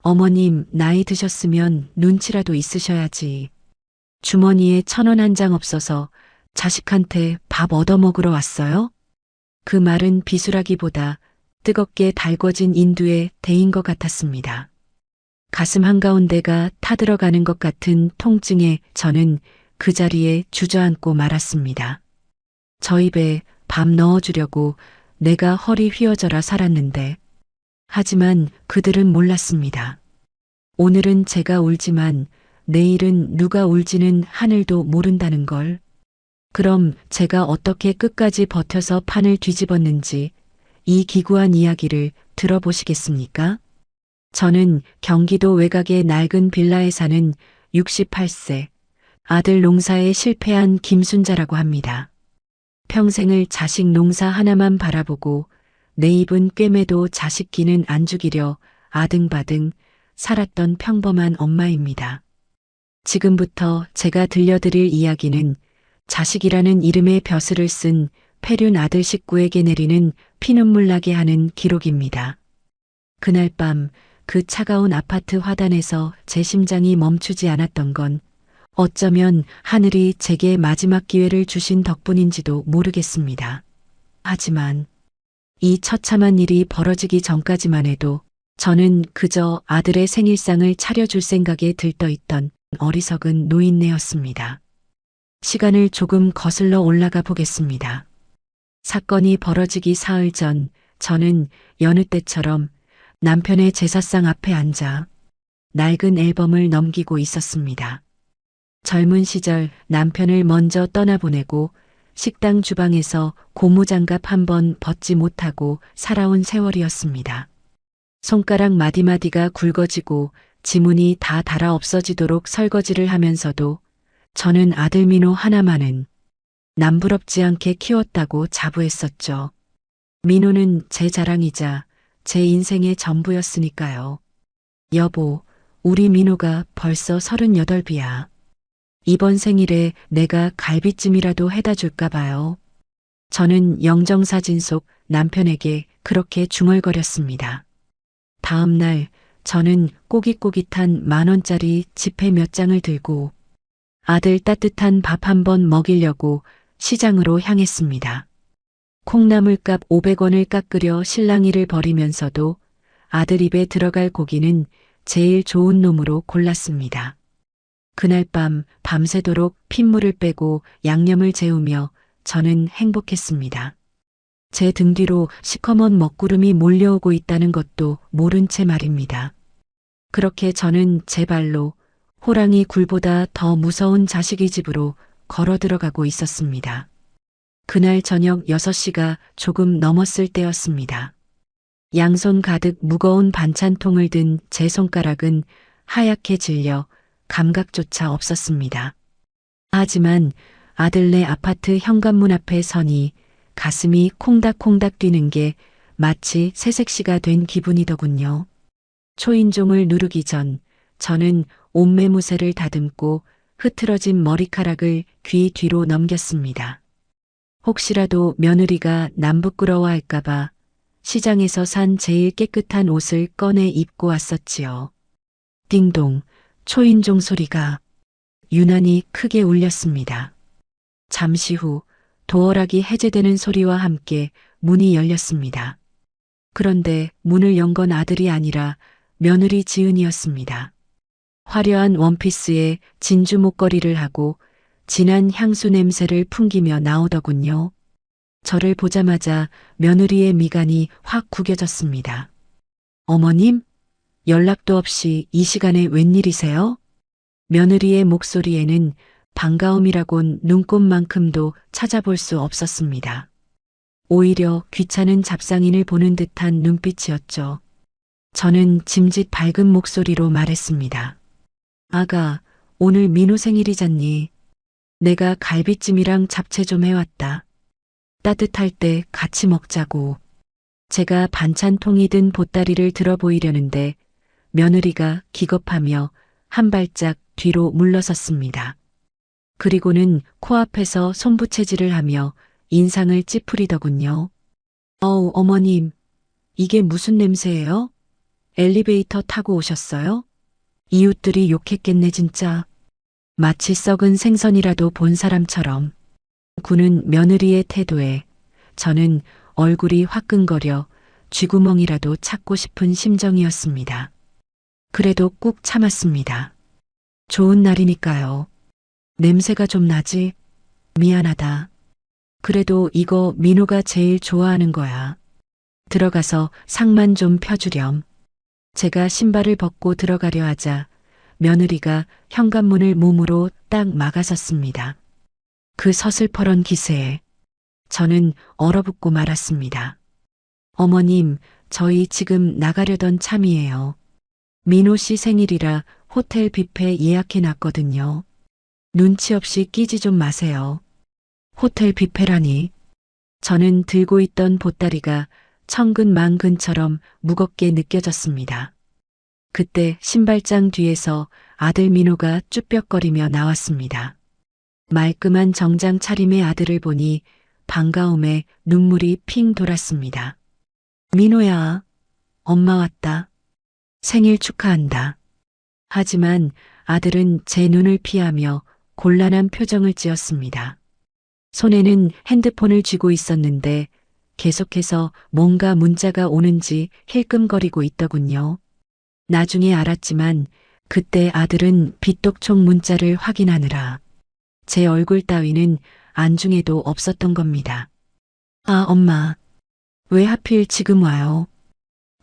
어머님, 나이 드셨으면 눈치라도 있으셔야지. 주머니에 1,000원 한 장 없어서 자식한테 밥 얻어먹으러 왔어요? 그 말은 비수라기보다 뜨겁게 달궈진 인두에 대인 것 같았습니다. 가슴 한가운데가 타들어가는 것 같은 통증에 저는 그 자리에 주저앉고 말았습니다. 저 입에 밥 넣어주려고 내가 허리 휘어져라 살았는데, 하지만 그들은 몰랐습니다. 오늘은 제가 울지만 내일은 누가 울지는 하늘도 모른다는 걸. 그럼 제가 어떻게 끝까지 버텨서 판을 뒤집었는지 이 기구한 이야기를 들어보시겠습니까? 저는 경기도 외곽의 낡은 빌라에 사는 68세 아들 농사에 실패한 김순자라고 합니다. 평생을 자식 농사 하나만 바라보고 내 입은 꿰매도 자식 기는 안 죽이려 아등바등 살았던 평범한 엄마입니다. 지금부터 제가 들려드릴 이야기는 자식이라는 이름의 벼슬을 쓴 폐륜 아들 식구에게 내리는 피눈물 나게 하는 기록입니다. 그날 밤 그 차가운 아파트 화단에서 제 심장이 멈추지 않았던 건 어쩌면 하늘이 제게 마지막 기회를 주신 덕분인지도 모르겠습니다. 하지만 이 처참한 일이 벌어지기 전까지만 해도 저는 그저 아들의 생일상을 차려줄 생각에 들떠있던 어리석은 노인네였습니다. 시간을 조금 거슬러 올라가 보겠습니다. 사건이 벌어지기 사흘 전 저는 여느 때처럼 남편의 제사상 앞에 앉아 낡은 앨범을 넘기고 있었습니다. 젊은 시절 남편을 먼저 떠나보내고 식당 주방에서 고무장갑 한 번 벗지 못하고 살아온 세월이었습니다. 손가락 마디마디가 굵어지고 지문이 다 닳아 없어지도록 설거지를 하면서도 저는 아들 민호 하나만은 남부럽지 않게 키웠다고 자부했었죠. 민호는 제 자랑이자 제 인생의 전부였으니까요. 여보, 우리 민호가 벌써 38이야. 이번 생일에 내가 갈비찜이라도 해다 줄까 봐요. 저는 영정사진 속 남편에게 그렇게 중얼거렸습니다. 다음 날 저는 꼬깃꼬깃한 10,000원짜리 지폐 몇 장을 들고 아들 따뜻한 밥 한 번 먹이려고 시장으로 향했습니다. 콩나물값 500원을 깎으려 실랑이를 벌이면서도 아들 입에 들어갈 고기는 제일 좋은 놈으로 골랐습니다. 그날 밤 밤새도록 핏물을 빼고 양념을 재우며 저는 행복했습니다. 제 등 뒤로 시커먼 먹구름이 몰려오고 있다는 것도 모른 채 말입니다. 그렇게 저는 제 발로 호랑이 굴보다 더 무서운 자식의 집으로 걸어 들어가고 있었습니다. 그날 저녁 6시가 조금 넘었을 때였습니다. 양손 가득 무거운 반찬통을 든 제 손가락은 하얗게 질려 감각조차 없었습니다. 하지만 아들네 아파트 현관문 앞에 서니 가슴이 콩닥콩닥 뛰는 게 마치 새색시가 된 기분이더군요. 초인종을 누르기 전 저는 옷매무새를 다듬고 흐트러진 머리카락을 귀 뒤로 넘겼습니다. 혹시라도 며느리가 남 부끄러워할까봐 시장에서 산 제일 깨끗한 옷을 꺼내 입고 왔었지요. 띵동, 초인종 소리가 유난히 크게 울렸습니다. 잠시 후 도어락이 해제되는 소리와 함께 문이 열렸습니다. 그런데 문을 연 건 아들이 아니라 며느리 지은이었습니다. 화려한 원피스에 진주 목걸이를 하고 진한 향수 냄새를 풍기며 나오더군요. 저를 보자마자 며느리의 미간이 확 구겨졌습니다. 어머님? 연락도 없이 이 시간에 웬일이세요? 며느리의 목소리에는 반가움이라곤 눈꼽만큼도 찾아볼 수 없었습니다. 오히려 귀찮은 잡상인을 보는 듯한 눈빛이었죠. 저는 짐짓 밝은 목소리로 말했습니다. 아가, 오늘 민호 생일이잖니. 내가 갈비찜이랑 잡채 좀 해왔다. 따뜻할 때 같이 먹자고. 제가 반찬통이 든 보따리를 들어 보이려는데 며느리가 기겁하며 한 발짝 뒤로 물러섰습니다. 그리고는 코앞에서 손부채질을 하며 인상을 찌푸리더군요. 어우, 어머님, 이게 무슨 냄새예요? 엘리베이터 타고 오셨어요? 이웃들이 욕했겠네 진짜. 마치 썩은 생선이라도 본 사람처럼 구는 며느리의 태도에 저는 얼굴이 화끈거려 쥐구멍이라도 찾고 싶은 심정이었습니다. 그래도 꾹 참았습니다. 좋은 날이니까요. 냄새가 좀 나지? 미안하다. 그래도 이거 민호가 제일 좋아하는 거야. 들어가서 상만 좀 펴주렴. 제가 신발을 벗고 들어가려 하자 며느리가 현관문을 몸으로 딱 막아섰습니다. 그 서슬퍼런 기세에 저는 얼어붙고 말았습니다. 어머님, 저희 지금 나가려던 참이에요. 민호 씨 생일이라 호텔 뷔페 예약해 놨거든요. 눈치 없이 끼지 좀 마세요. 호텔 뷔페라니. 저는 들고 있던 보따리가 천근만근처럼 무겁게 느껴졌습니다. 그때 신발장 뒤에서 아들 민호가 쭈뼛거리며 나왔습니다. 말끔한 정장 차림의 아들을 보니 반가움에 눈물이 핑 돌았습니다. 민호야, 엄마 왔다. 생일 축하한다. 하지만 아들은 제 눈을 피하며 곤란한 표정을 지었습니다. 손에는 핸드폰을 쥐고 있었는데 계속해서 뭔가 문자가 오는지 힐끔거리고 있더군요. 나중에 알았지만 그때 아들은 빚독촉 문자를 확인하느라 제 얼굴 따위는 안중에도 없었던 겁니다. 아, 엄마. 왜 하필 지금 와요?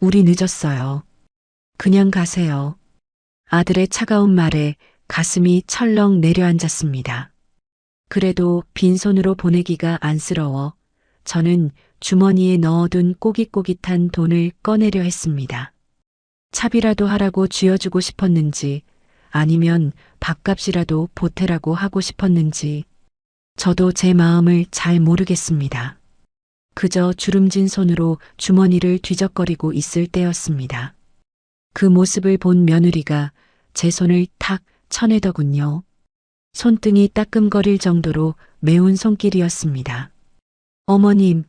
우리 늦었어요. 그냥 가세요. 아들의 차가운 말에 가슴이 철렁 내려앉았습니다. 그래도 빈손으로 보내기가 안쓰러워 저는 주머니에 넣어둔 꼬깃꼬깃한 돈을 꺼내려 했습니다. 차비라도 하라고 쥐어주고 싶었는지 아니면 밥값이라도 보태라고 하고 싶었는지 저도 제 마음을 잘 모르겠습니다. 그저 주름진 손으로 주머니를 뒤적거리고 있을 때였습니다. 그 모습을 본 며느리가 제 손을 탁 쳐내더군요. 손등이 따끔거릴 정도로 매운 손길이었습니다. 어머님,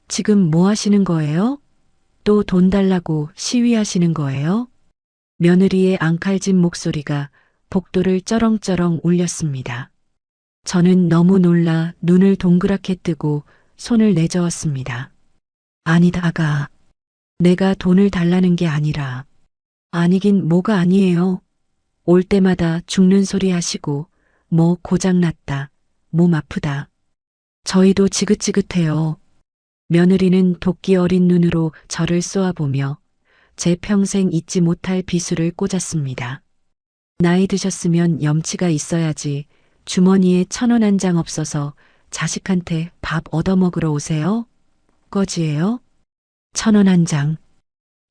지금 뭐 하시는 거예요? 또 돈 달라고 시위하시는 거예요? 며느리의 앙칼진 목소리가 복도를 쩌렁쩌렁 울렸습니다. 저는 너무 놀라 눈을 동그랗게 뜨고 손을 내저었습니다. 아니다, 아가. 내가 돈을 달라는 게 아니라. 아니긴 뭐가 아니에요. 올 때마다 죽는 소리 하시고 뭐 고장났다, 몸 아프다. 저희도 지긋지긋해요. 며느리는 도끼 어린 눈으로 저를 쏘아보며 제 평생 잊지 못할 비수를 꽂았습니다. 나이 드셨으면 염치가 있어야지 주머니에 1,000원 한 장 없어서 자식한테 밥 얻어먹으러 오세요? 꺼지예요? 1,000원 한 장.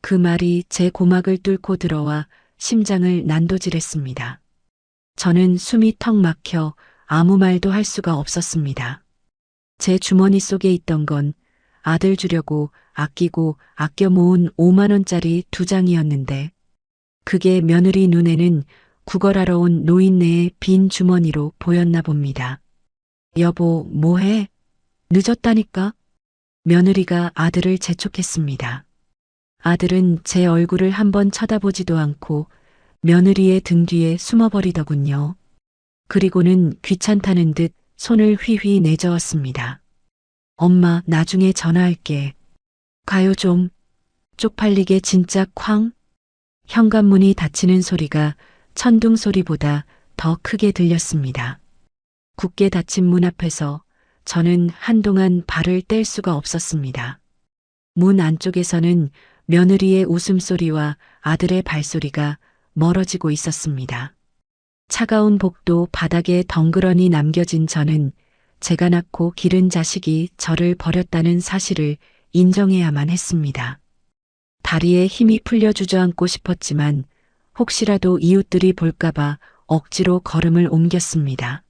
그 말이 제 고막을 뚫고 들어와 심장을 난도질했습니다. 저는 숨이 턱 막혀 아무 말도 할 수가 없었습니다. 제 주머니 속에 있던 건 아들 주려고 아끼고 아껴 모은 5만 원짜리 2장이었는데 그게 며느리 눈에는 구걸하러 온 노인네의 빈 주머니로 보였나 봅니다. 여보, 뭐해? 늦었다니까? 며느리가 아들을 재촉했습니다. 아들은 제 얼굴을 한번 쳐다보지도 않고 며느리의 등 뒤에 숨어버리더군요. 그리고는 귀찮다는 듯 손을 휘휘 내저었습니다. 엄마, 나중에 전화할게. 가요 좀. 쪽팔리게 진짜 쾅. 현관문이 닫히는 소리가 천둥 소리보다 더 크게 들렸습니다. 굳게 닫힌 문 앞에서 저는 한동안 발을 뗄 수가 없었습니다. 문 안쪽에서는 며느리의 웃음소리와 아들의 발소리가 멀어지고 있었습니다. 차가운 복도 바닥에 덩그러니 남겨진 저는 제가 낳고 기른 자식이 저를 버렸다는 사실을 인정해야만 했습니다. 다리에 힘이 풀려 주저앉고 싶었지만 혹시라도 이웃들이 볼까봐 억지로 걸음을 옮겼습니다.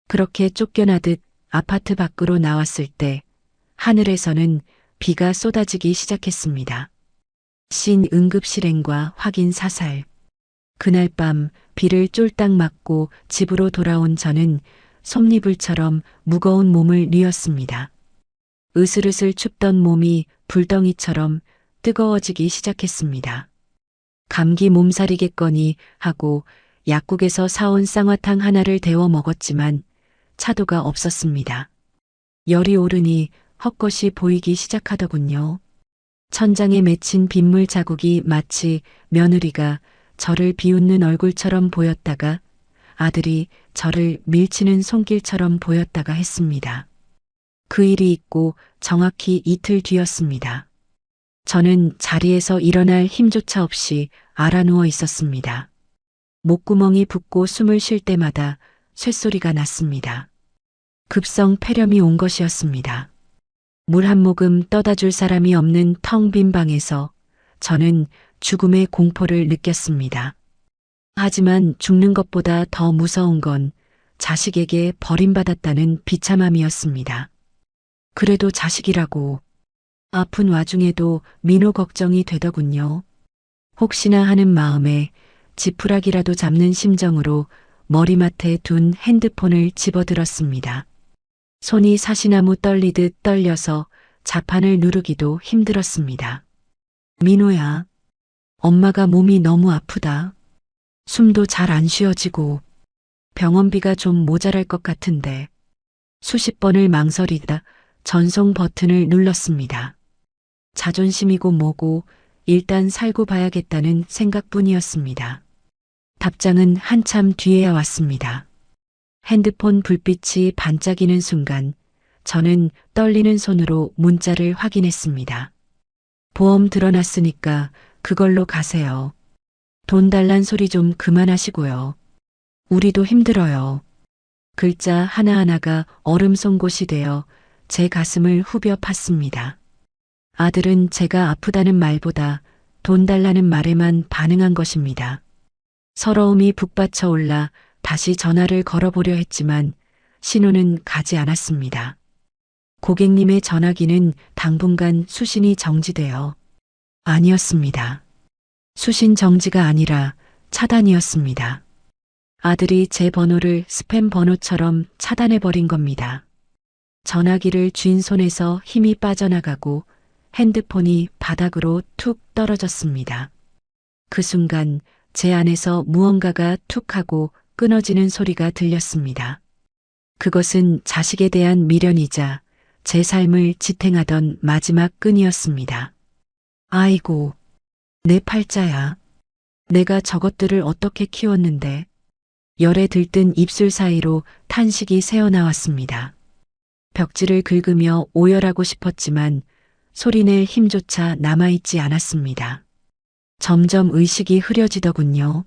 그렇게 쫓겨나듯 아파트 밖으로 나왔을 때 하늘에서는 비가 쏟아지기 시작했습니다. 신 응급실행과 확인 사살. 그날 밤 비를 쫄딱 맞고 집으로 돌아온 저는 솜니불처럼 무거운 몸을 뉘었습니다. 으슬으슬 춥던 몸이 불덩이처럼 뜨거워지기 시작했습니다. 감기 몸살이겠거니 하고 약국에서 사온 쌍화탕 하나를 데워 먹었지만 차도가 없었습니다. 열이 오르니 헛것이 보이기 시작하더군요. 천장에 맺힌 빗물 자국이 마치 며느리가 저를 비웃는 얼굴처럼 보였다가 아들이 저를 밀치는 손길처럼 보였다가 했습니다. 그 일이 있고 정확히 이틀 뒤였습니다. 저는 자리에서 일어날 힘조차 없이 알아누워 있었습니다. 목구멍이 붓고 숨을 쉴 때마다 쇳소리가 났습니다. 급성 폐렴이 온 것이었습니다. 물 한 모금 떠다 줄 사람이 없는 텅 빈 방에서 저는 죽음의 공포를 느꼈습니다. 하지만 죽는 것보다 더 무서운 건 자식에게 버림받았다는 비참함이었습니다. 그래도 자식이라고 아픈 와중에도 민호 걱정이 되더군요. 혹시나 하는 마음에 지푸라기라도 잡는 심정으로 머리맡에 둔 핸드폰을 집어들었습니다. 손이 사시나무 떨리듯 떨려서 자판을 누르기도 힘들었습니다. 민호야, 엄마가 몸이 너무 아프다. 숨도 잘 안 쉬어지고 병원비가 좀 모자랄 것 같은데. 수십 번을 망설이다 전송 버튼을 눌렀습니다. 자존심이고 뭐고 일단 살고 봐야겠다는 생각뿐이었습니다. 답장은 한참 뒤에야 왔습니다. 핸드폰 불빛이 반짝이는 순간 저는 떨리는 손으로 문자를 확인했습니다. 보험 들어놨으니까 그걸로 가세요. 돈 달란 소리 좀 그만하시고요. 우리도 힘들어요. 글자 하나하나가 얼음 송곳이 되어 제 가슴을 후벼 팠습니다. 아들은 제가 아프다는 말보다 돈 달라는 말에만 반응한 것입니다. 서러움이 북받쳐 올라 다시 전화를 걸어보려 했지만 신호는 가지 않았습니다. 고객님의 전화기는 당분간 수신이 정지되어 아니었습니다. 수신 정지가 아니라 차단이었습니다. 아들이 제 번호를 스팸 번호처럼 차단해버린 겁니다. 전화기를 쥔 손에서 힘이 빠져나가고 핸드폰이 바닥으로 툭 떨어졌습니다. 그 순간 제 안에서 무언가가 툭 하고 끊어지는 소리가 들렸습니다. 그것은 자식에 대한 미련이자 제 삶을 지탱하던 마지막 끈이었습니다. 아이고, 내 팔자야. 내가 저것들을 어떻게 키웠는데. 열에 들뜬 입술 사이로 탄식이 새어나왔습니다. 벽지를 긁으며 오열하고 싶었지만 소리낼 힘조차 남아있지 않았습니다. 점점 의식이 흐려지더군요.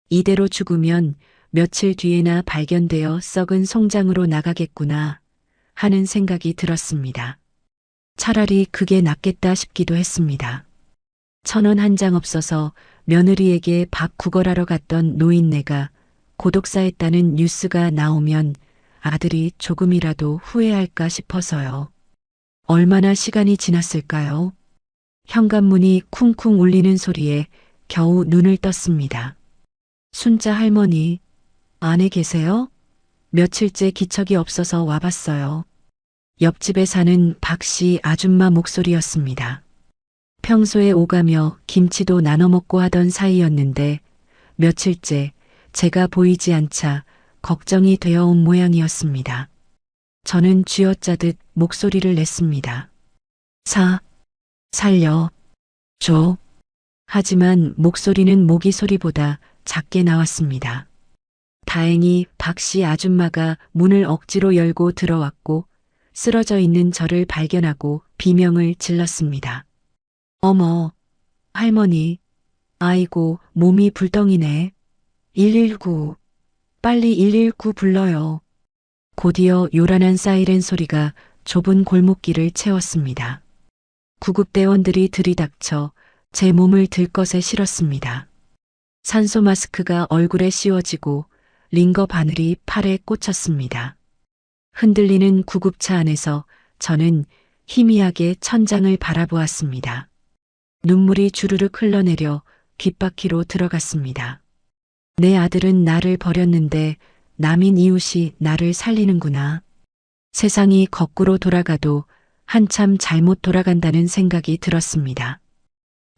이대로 죽으면 며칠 뒤에나 발견되어 썩은 송장으로 나가겠구나 하는 생각이 들었습니다. 차라리 그게 낫겠다 싶기도 했습니다. 1,000원 한 장 없어서 며느리에게 밥 구걸하러 갔던 노인네가 고독사했다는 뉴스가 나오면 아들이 조금이라도 후회할까 싶어서요. 얼마나 시간이 지났을까요? 현관문이 쿵쿵 울리는 소리에 겨우 눈을 떴습니다. 순자 할머니, 안에 계세요? 며칠째 기척이 없어서 와봤어요. 옆집에 사는 박씨 아줌마 목소리였습니다. 평소에 오가며 김치도 나눠 먹고 하던 사이였는데 며칠째 제가 보이지 않자 걱정이 되어 온 모양이었습니다. 저는 쥐어짜듯 목소리를 냈습니다. 살려, 줘. 하지만 목소리는 모기 소리보다 작게 나왔습니다. 다행히 박씨 아줌마가 문을 억지로 열고 들어왔고 쓰러져 있는 저를 발견하고 비명을 질렀습니다. 어머, 할머니, 아이고, 몸이 불덩이네. 119, 빨리 119 불러요. 곧이어 요란한 사이렌 소리가 좁은 골목길을 채웠습니다. 구급대원들이 들이닥쳐 제 몸을 들것에 실었습니다. 산소 마스크가 얼굴에 씌워지고 링거 바늘이 팔에 꽂혔습니다. 흔들리는 구급차 안에서 저는 희미하게 천장을 바라보았습니다. 눈물이 주르륵 흘러내려 귓바퀴로 들어갔습니다. 내 아들은 나를 버렸는데 남인 이웃이 나를 살리는구나. 세상이 거꾸로 돌아가도 한참 잘못 돌아간다는 생각이 들었습니다.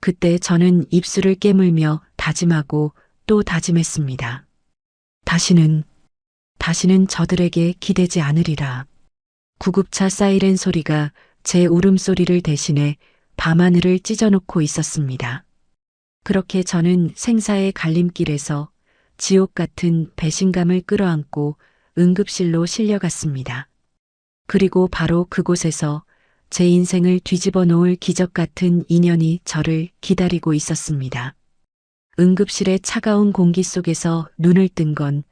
그때 저는 입술을 깨물며 다짐하고 또 다짐했습니다. 다시는 저들에게 기대지 않으리라. 구급차 사이렌 소리가 제 울음소리를 대신해 밤하늘을 찢어놓고 있었습니다. 그렇게 저는 생사의 갈림길에서 지옥 같은 배신감을 끌어안고 응급실로 실려갔습니다. 그리고 바로 그곳에서 제 인생을 뒤집어 놓을 기적 같은 인연이 저를 기다리고 있었습니다. 응급실의 차가운 공기 속에서 눈을 뜬 건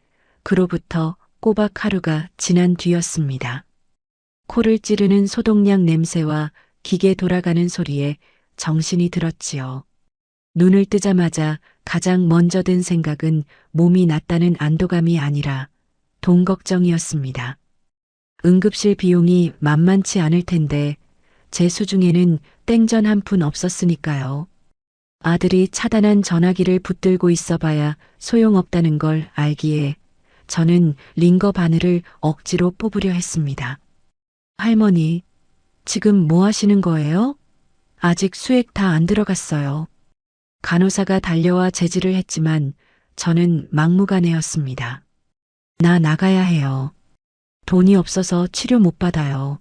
그로부터 꼬박 하루가 지난 뒤였습니다. 코를 찌르는 소독약 냄새와 기계 돌아가는 소리에 정신이 들었지요. 눈을 뜨자마자 가장 먼저 든 생각은 몸이 낫다는 안도감이 아니라 돈 걱정이었습니다. 응급실 비용이 만만치 않을 텐데 제 수중에는 땡전 한 푼 없었으니까요. 아들이 차단한 전화기를 붙들고 있어봐야 소용없다는 걸 알기에 저는 링거 바늘을 억지로 뽑으려 했습니다. 할머니, 지금 뭐 하시는 거예요? 아직 수액 다 안 들어갔어요. 간호사가 달려와 제지를 했지만 저는 막무가내였습니다. 나 나가야 해요. 돈이 없어서 치료 못 받아요.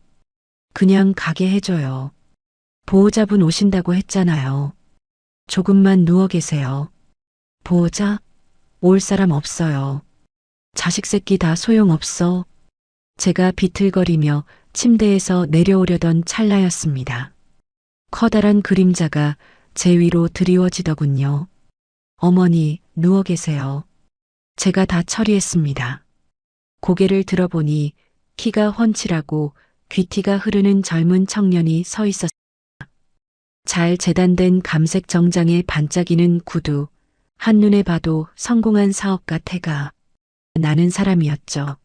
그냥 가게 해줘요. 보호자분 오신다고 했잖아요. 조금만 누워 계세요. 보호자? 올 사람 없어요. 자식 새끼 다 소용없어. 제가 비틀거리며 침대에서 내려오려던 찰나였습니다. 커다란 그림자가 제 위로 드리워지더군요. 어머니, 누워 계세요. 제가 다 처리했습니다. 고개를 들어보니 키가 훤칠하고 귀티가 흐르는 젊은 청년이 서 있었습니다. 잘 재단된 감색 정장에 반짝이는 구두, 한눈에 봐도 성공한 사업가 태가 나는 사람이었죠.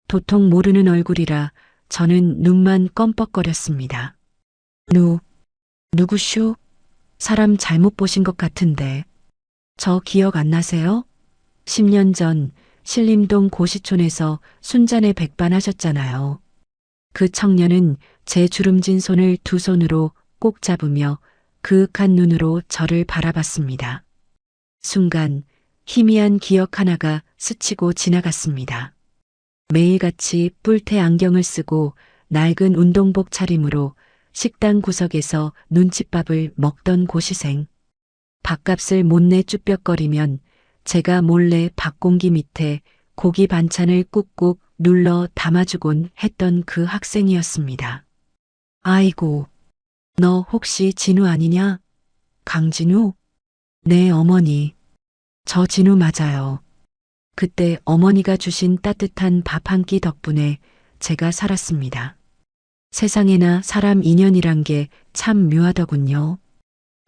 도통 모르는 얼굴이라 저는 눈만 껌뻑거렸습니다. 누구쇼? 사람 잘못 보신 것 같은데. 저 기억 안 나세요? 10년 전 신림동 고시촌에서 순잔에 백반하셨잖아요. 그 청년은 제 주름진 손을 두 손으로 꼭 잡으며 그윽한 눈으로 저를 바라봤습니다. 순간 희미한 기억 하나가 스치고 지나갔습니다. 매일같이 뿔테 안경을 쓰고 낡은 운동복 차림으로 식당 구석에서 눈칫밥을 먹던 고시생. 밥값을 못 내 쭈뼛거리면 제가 몰래 밥공기 밑에 고기 반찬을 꾹꾹 눌러 담아주곤 했던 그 학생이었습니다. 아이고, 너 혹시 진우 아니냐? 강진우? 네, 어머니. 저 진우 맞아요. 그때 어머니가 주신 따뜻한 밥 한 끼 덕분에 제가 살았습니다. 세상에나 사람 인연이란 게 참 묘하더군요.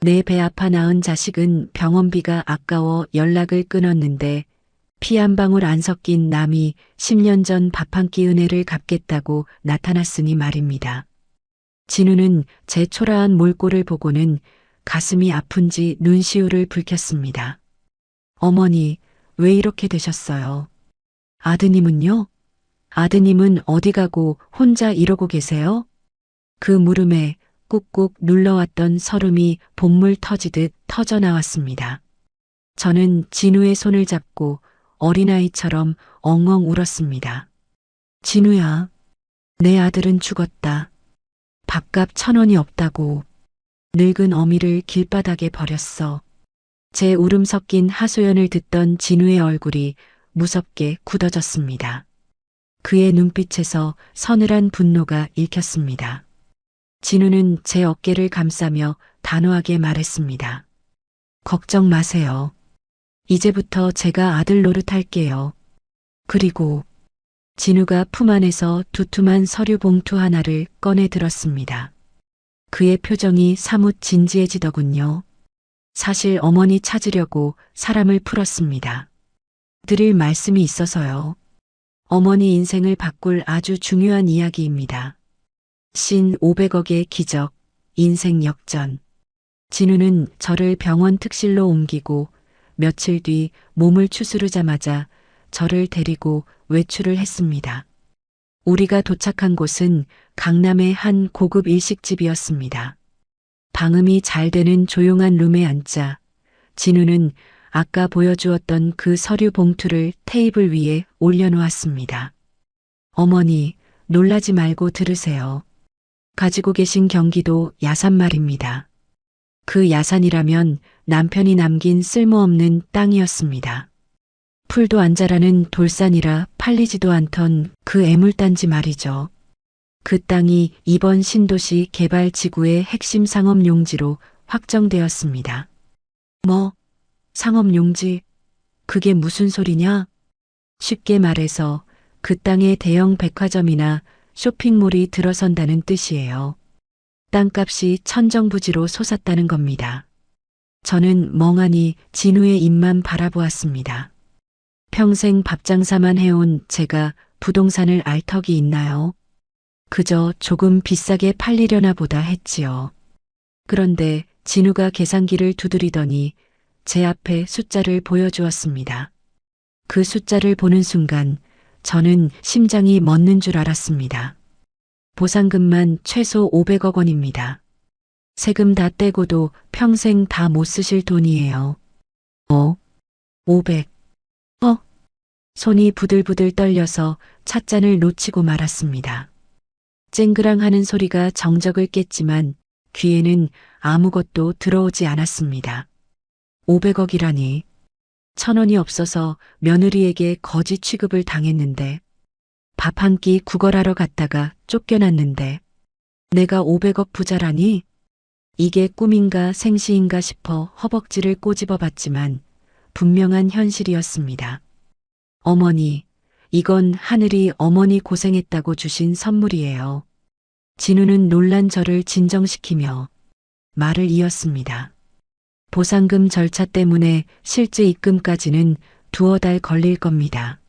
내 배 아파 낳은 자식은 병원비가 아까워 연락을 끊었는데 피 한 방울 안 섞인 남이 10년 전 밥 한 끼 은혜를 갚겠다고 나타났으니 말입니다. 진우는 제 초라한 몰골을 보고는 가슴이 아픈지 눈시울을 붉혔습니다. 어머니, 왜 이렇게 되셨어요? 아드님은요? 아드님은 어디 가고 혼자 이러고 계세요? 그 물음에 꾹꾹 눌러왔던 설움이 봇물 터지듯 터져 나왔습니다. 저는 진우의 손을 잡고 어린아이처럼 엉엉 울었습니다. 진우야, 내 아들은 죽었다. 밥값 1,000원이 없다고. 늙은 어미를 길바닥에 버렸어. 제 울음 섞인 하소연을 듣던 진우의 얼굴이 무섭게 굳어졌습니다. 그의 눈빛에서 서늘한 분노가 읽혔습니다. 진우는 제 어깨를 감싸며 단호하게 말했습니다. 걱정 마세요. 이제부터 제가 아들 노릇할게요. 그리고 진우가 품 안에서 두툼한 서류 봉투 하나를 꺼내 들었습니다. 그의 표정이 사뭇 진지해지더군요. 사실 어머니 찾으려고 사람을 풀었습니다. 드릴 말씀이 있어서요. 어머니 인생을 바꿀 아주 중요한 이야기입니다. 신 500억의 기적, 인생 역전. 진우는 저를 병원 특실로 옮기고 며칠 뒤 몸을 추스르자마자 저를 데리고 외출을 했습니다. 우리가 도착한 곳은 강남의 한 고급 일식집이었습니다. 방음이 잘 되는 조용한 룸에 앉자 진우는 아까 보여주었던 그 서류 봉투를 테이블 위에 올려놓았습니다. 어머니, 놀라지 말고 들으세요. 가지고 계신 경기도 야산 말입니다. 그 야산이라면 남편이 남긴 쓸모없는 땅이었습니다. 풀도 안 자라는 돌산이라 팔리지도 않던 그 애물단지 말이죠. 그 땅이 이번 신도시 개발 지구의 핵심 상업 용지로 확정되었습니다. 뭐? 상업 용지? 그게 무슨 소리냐? 쉽게 말해서 그 땅에 대형 백화점이나 쇼핑몰이 들어선다는 뜻이에요. 땅값이 천정부지로 솟았다는 겁니다. 저는 멍하니 진우의 입만 바라보았습니다. 평생 밥장사만 해온 제가 부동산을 알 턱이 있나요? 그저 조금 비싸게 팔리려나 보다 했지요. 그런데 진우가 계산기를 두드리더니 제 앞에 숫자를 보여주었습니다. 그 숫자를 보는 순간 저는 심장이 멎는 줄 알았습니다. 보상금만 최소 500억 원입니다. 세금 다 떼고도 평생 다 못 쓰실 돈이에요. 500. 손이 부들부들 떨려서 찻잔을 놓치고 말았습니다. 쨍그랑하는 소리가 정적을 깼지만 귀에는 아무것도 들어오지 않았습니다. 500억이라니. 1,000원이 없어서 며느리에게 거지 취급을 당했는데 밥 한 끼 구걸하러 갔다가 쫓겨났는데 내가 500억 부자라니? 이게 꿈인가 생시인가 싶어 허벅지를 꼬집어 봤지만 분명한 현실이었습니다. 어머니, 이건 하늘이 어머니 고생했다고 주신 선물이에요. 진우는 놀란 저를 진정시키며 말을 이었습니다. 보상금 절차 때문에 실제 입금까지는 두어 달 걸릴 겁니다.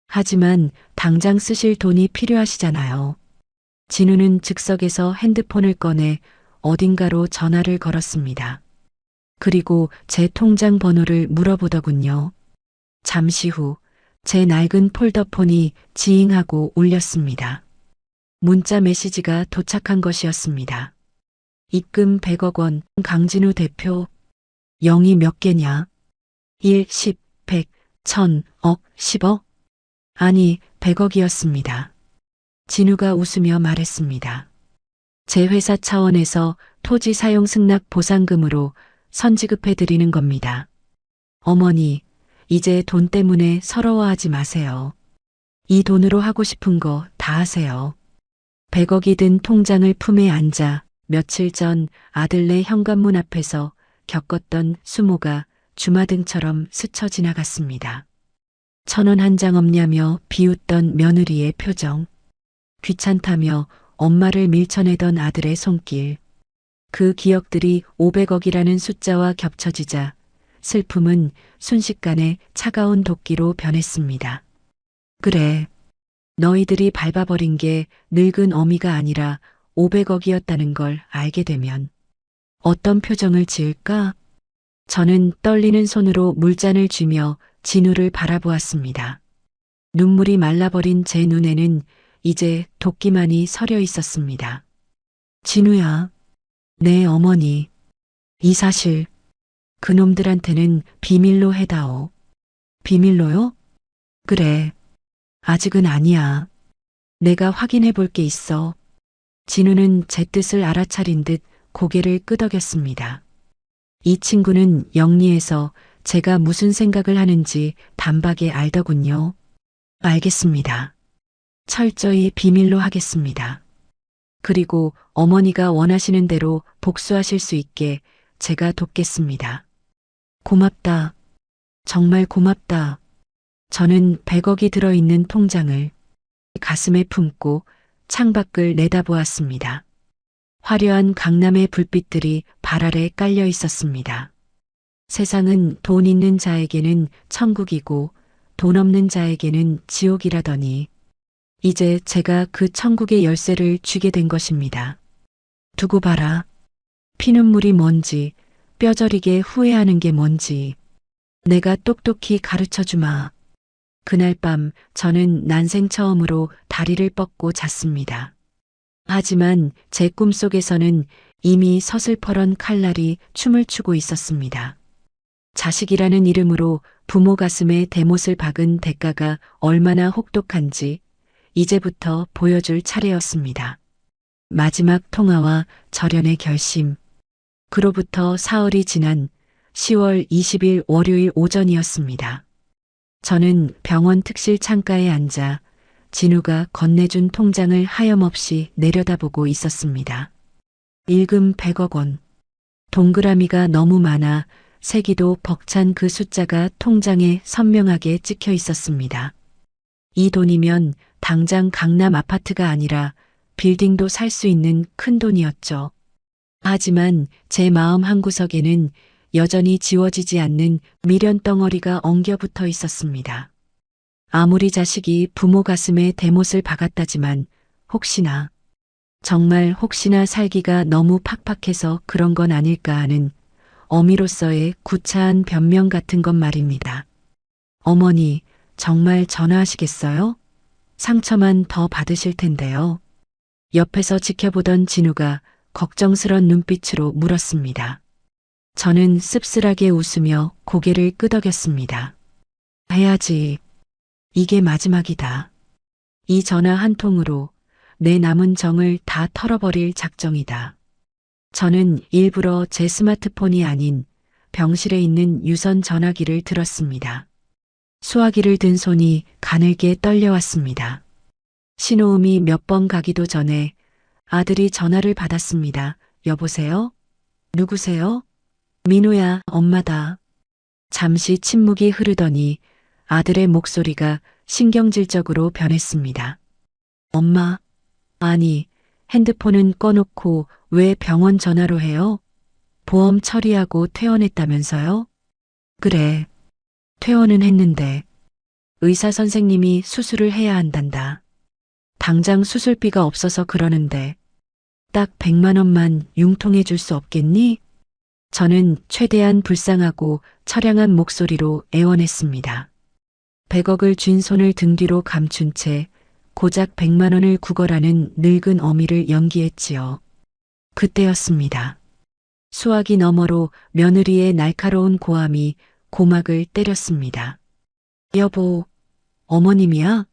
하지만 당장 쓰실 돈이 필요하시잖아요. 진우는 즉석에서 핸드폰을 꺼내 어딘가로 전화를 걸었습니다. 그리고 제 통장 번호를 물어보더군요. 잠시 후 제 낡은 폴더폰이 지잉하고 울렸습니다. 문자 메시지가 도착한 것이었습니다. 입금 100억 원, 강진우 대표. 0이 몇 개냐? 1, 10, 100, 1000, 억, 10억? 아니, 100억이었습니다. 진우가 웃으며 말했습니다. 제 회사 차원에서 토지 사용 승낙 보상금으로 선지급해 드리는 겁니다. 어머니, 이제 돈 때문에 서러워하지 마세요. 이 돈으로 하고 싶은 거 다 하세요. 100억이 든 통장을 품에 안자 며칠 전 아들네 현관문 앞에서 겪었던 수모가 주마등처럼 스쳐 지나갔습니다. 1,000원 한 장 없냐며 비웃던 며느리의 표정. 귀찮다며 엄마를 밀쳐내던 아들의 손길. 그 기억들이 500억이라는 숫자와 겹쳐지자 슬픔은 순식간에 차가운 도끼로 변했습니다. 그래, 너희들이 밟아버린 게 늙은 어미가 아니라 500억이었다는 걸 알게 되면 어떤 표정을 지을까? 저는 떨리는 손으로 물잔을 쥐며 진우를 바라보았습니다. 눈물이 말라버린 제 눈에는 이제 도끼만이 서려 있었습니다. 진우야, 내 어머니, 이 사실 그놈들한테는 비밀로 해다오. 비밀로요? 그래, 아직은 아니야. 내가 확인해 볼 게 있어. 진우는 제 뜻을 알아차린 듯 고개를 끄덕였습니다. 이 친구는 영리해서 제가 무슨 생각을 하는지 단박에 알더군요. 알겠습니다. 철저히 비밀로 하겠습니다. 그리고 어머니가 원하시는 대로 복수하실 수 있게 제가 돕겠습니다. 고맙다. 정말 고맙다. 저는 100억이 들어있는 통장을 가슴에 품고 창밖을 내다보았습니다. 화려한 강남의 불빛들이 발 아래 깔려 있었습니다. 세상은 돈 있는 자에게는 천국이고 돈 없는 자에게는 지옥이라더니 이제 제가 그 천국의 열쇠를 쥐게 된 것입니다. 두고 봐라. 피눈물이 뭔지, 뼈저리게 후회하는 게 뭔지 내가 똑똑히 가르쳐 주마. 그날 밤 저는 난생 처음으로 다리를 뻗고 잤습니다. 하지만 제 꿈속에서는 이미 서슬퍼런 칼날이 춤을 추고 있었습니다. 자식이라는 이름으로 부모 가슴에 대못을 박은 대가가 얼마나 혹독한지 이제부터 보여줄 차례였습니다. 마지막 통화와 절연의 결심. 그로부터 사흘이 지난 10월 20일 월요일 오전이었습니다. 저는 병원 특실 창가에 앉아 진우가 건네준 통장을 하염없이 내려다보고 있었습니다. 일금 100억 원. 동그라미가 너무 많아 세기도 벅찬 그 숫자가 통장에 선명하게 찍혀 있었습니다. 이 돈이면 당장 강남 아파트가 아니라 빌딩도 살 수 있는 큰 돈이었죠. 하지만 제 마음 한구석에는 여전히 지워지지 않는 미련 덩어리가 엉겨붙어 있었습니다. 아무리 자식이 부모 가슴에 대못을 박았다지만 혹시나, 정말 혹시나 살기가 너무 팍팍해서 그런 건 아닐까 하는 어미로서의 구차한 변명 같은 것 말입니다. 어머니, 정말 전화하시겠어요? 상처만 더 받으실 텐데요. 옆에서 지켜보던 진우가 걱정스런 눈빛으로 물었습니다. 저는 씁쓸하게 웃으며 고개를 끄덕였습니다. 해야지. 이게 마지막이다. 이 전화 한 통으로 내 남은 정을 다 털어버릴 작정이다. 저는 일부러 제 스마트폰이 아닌 병실에 있는 유선 전화기를 들었습니다. 수화기를 든 손이 가늘게 떨려왔습니다. 신호음이 몇 번 가기도 전에 아들이 전화를 받았습니다. 여보세요? 누구세요? 민우야, 엄마다. 잠시 침묵이 흐르더니 아들의 목소리가 신경질적으로 변했습니다. 엄마, 아니, 핸드폰은 꺼놓고 왜 병원 전화로 해요? 보험 처리하고 퇴원했다면서요? 그래, 퇴원은 했는데 의사 선생님이 수술을 해야 한단다. 당장 수술비가 없어서 그러는데 딱 100만 원만 융통해 줄 수 없겠니? 저는 최대한 불쌍하고 처량한 목소리로 애원했습니다. 100억을 쥔 손을 등 뒤로 감춘 채 고작 100만 원을 구걸하는 늙은 어미를 연기했지요. 그때였습니다. 수화기 너머로 며느리의 날카로운 고함이 고막을 때렸습니다. 여보, 어머님이야?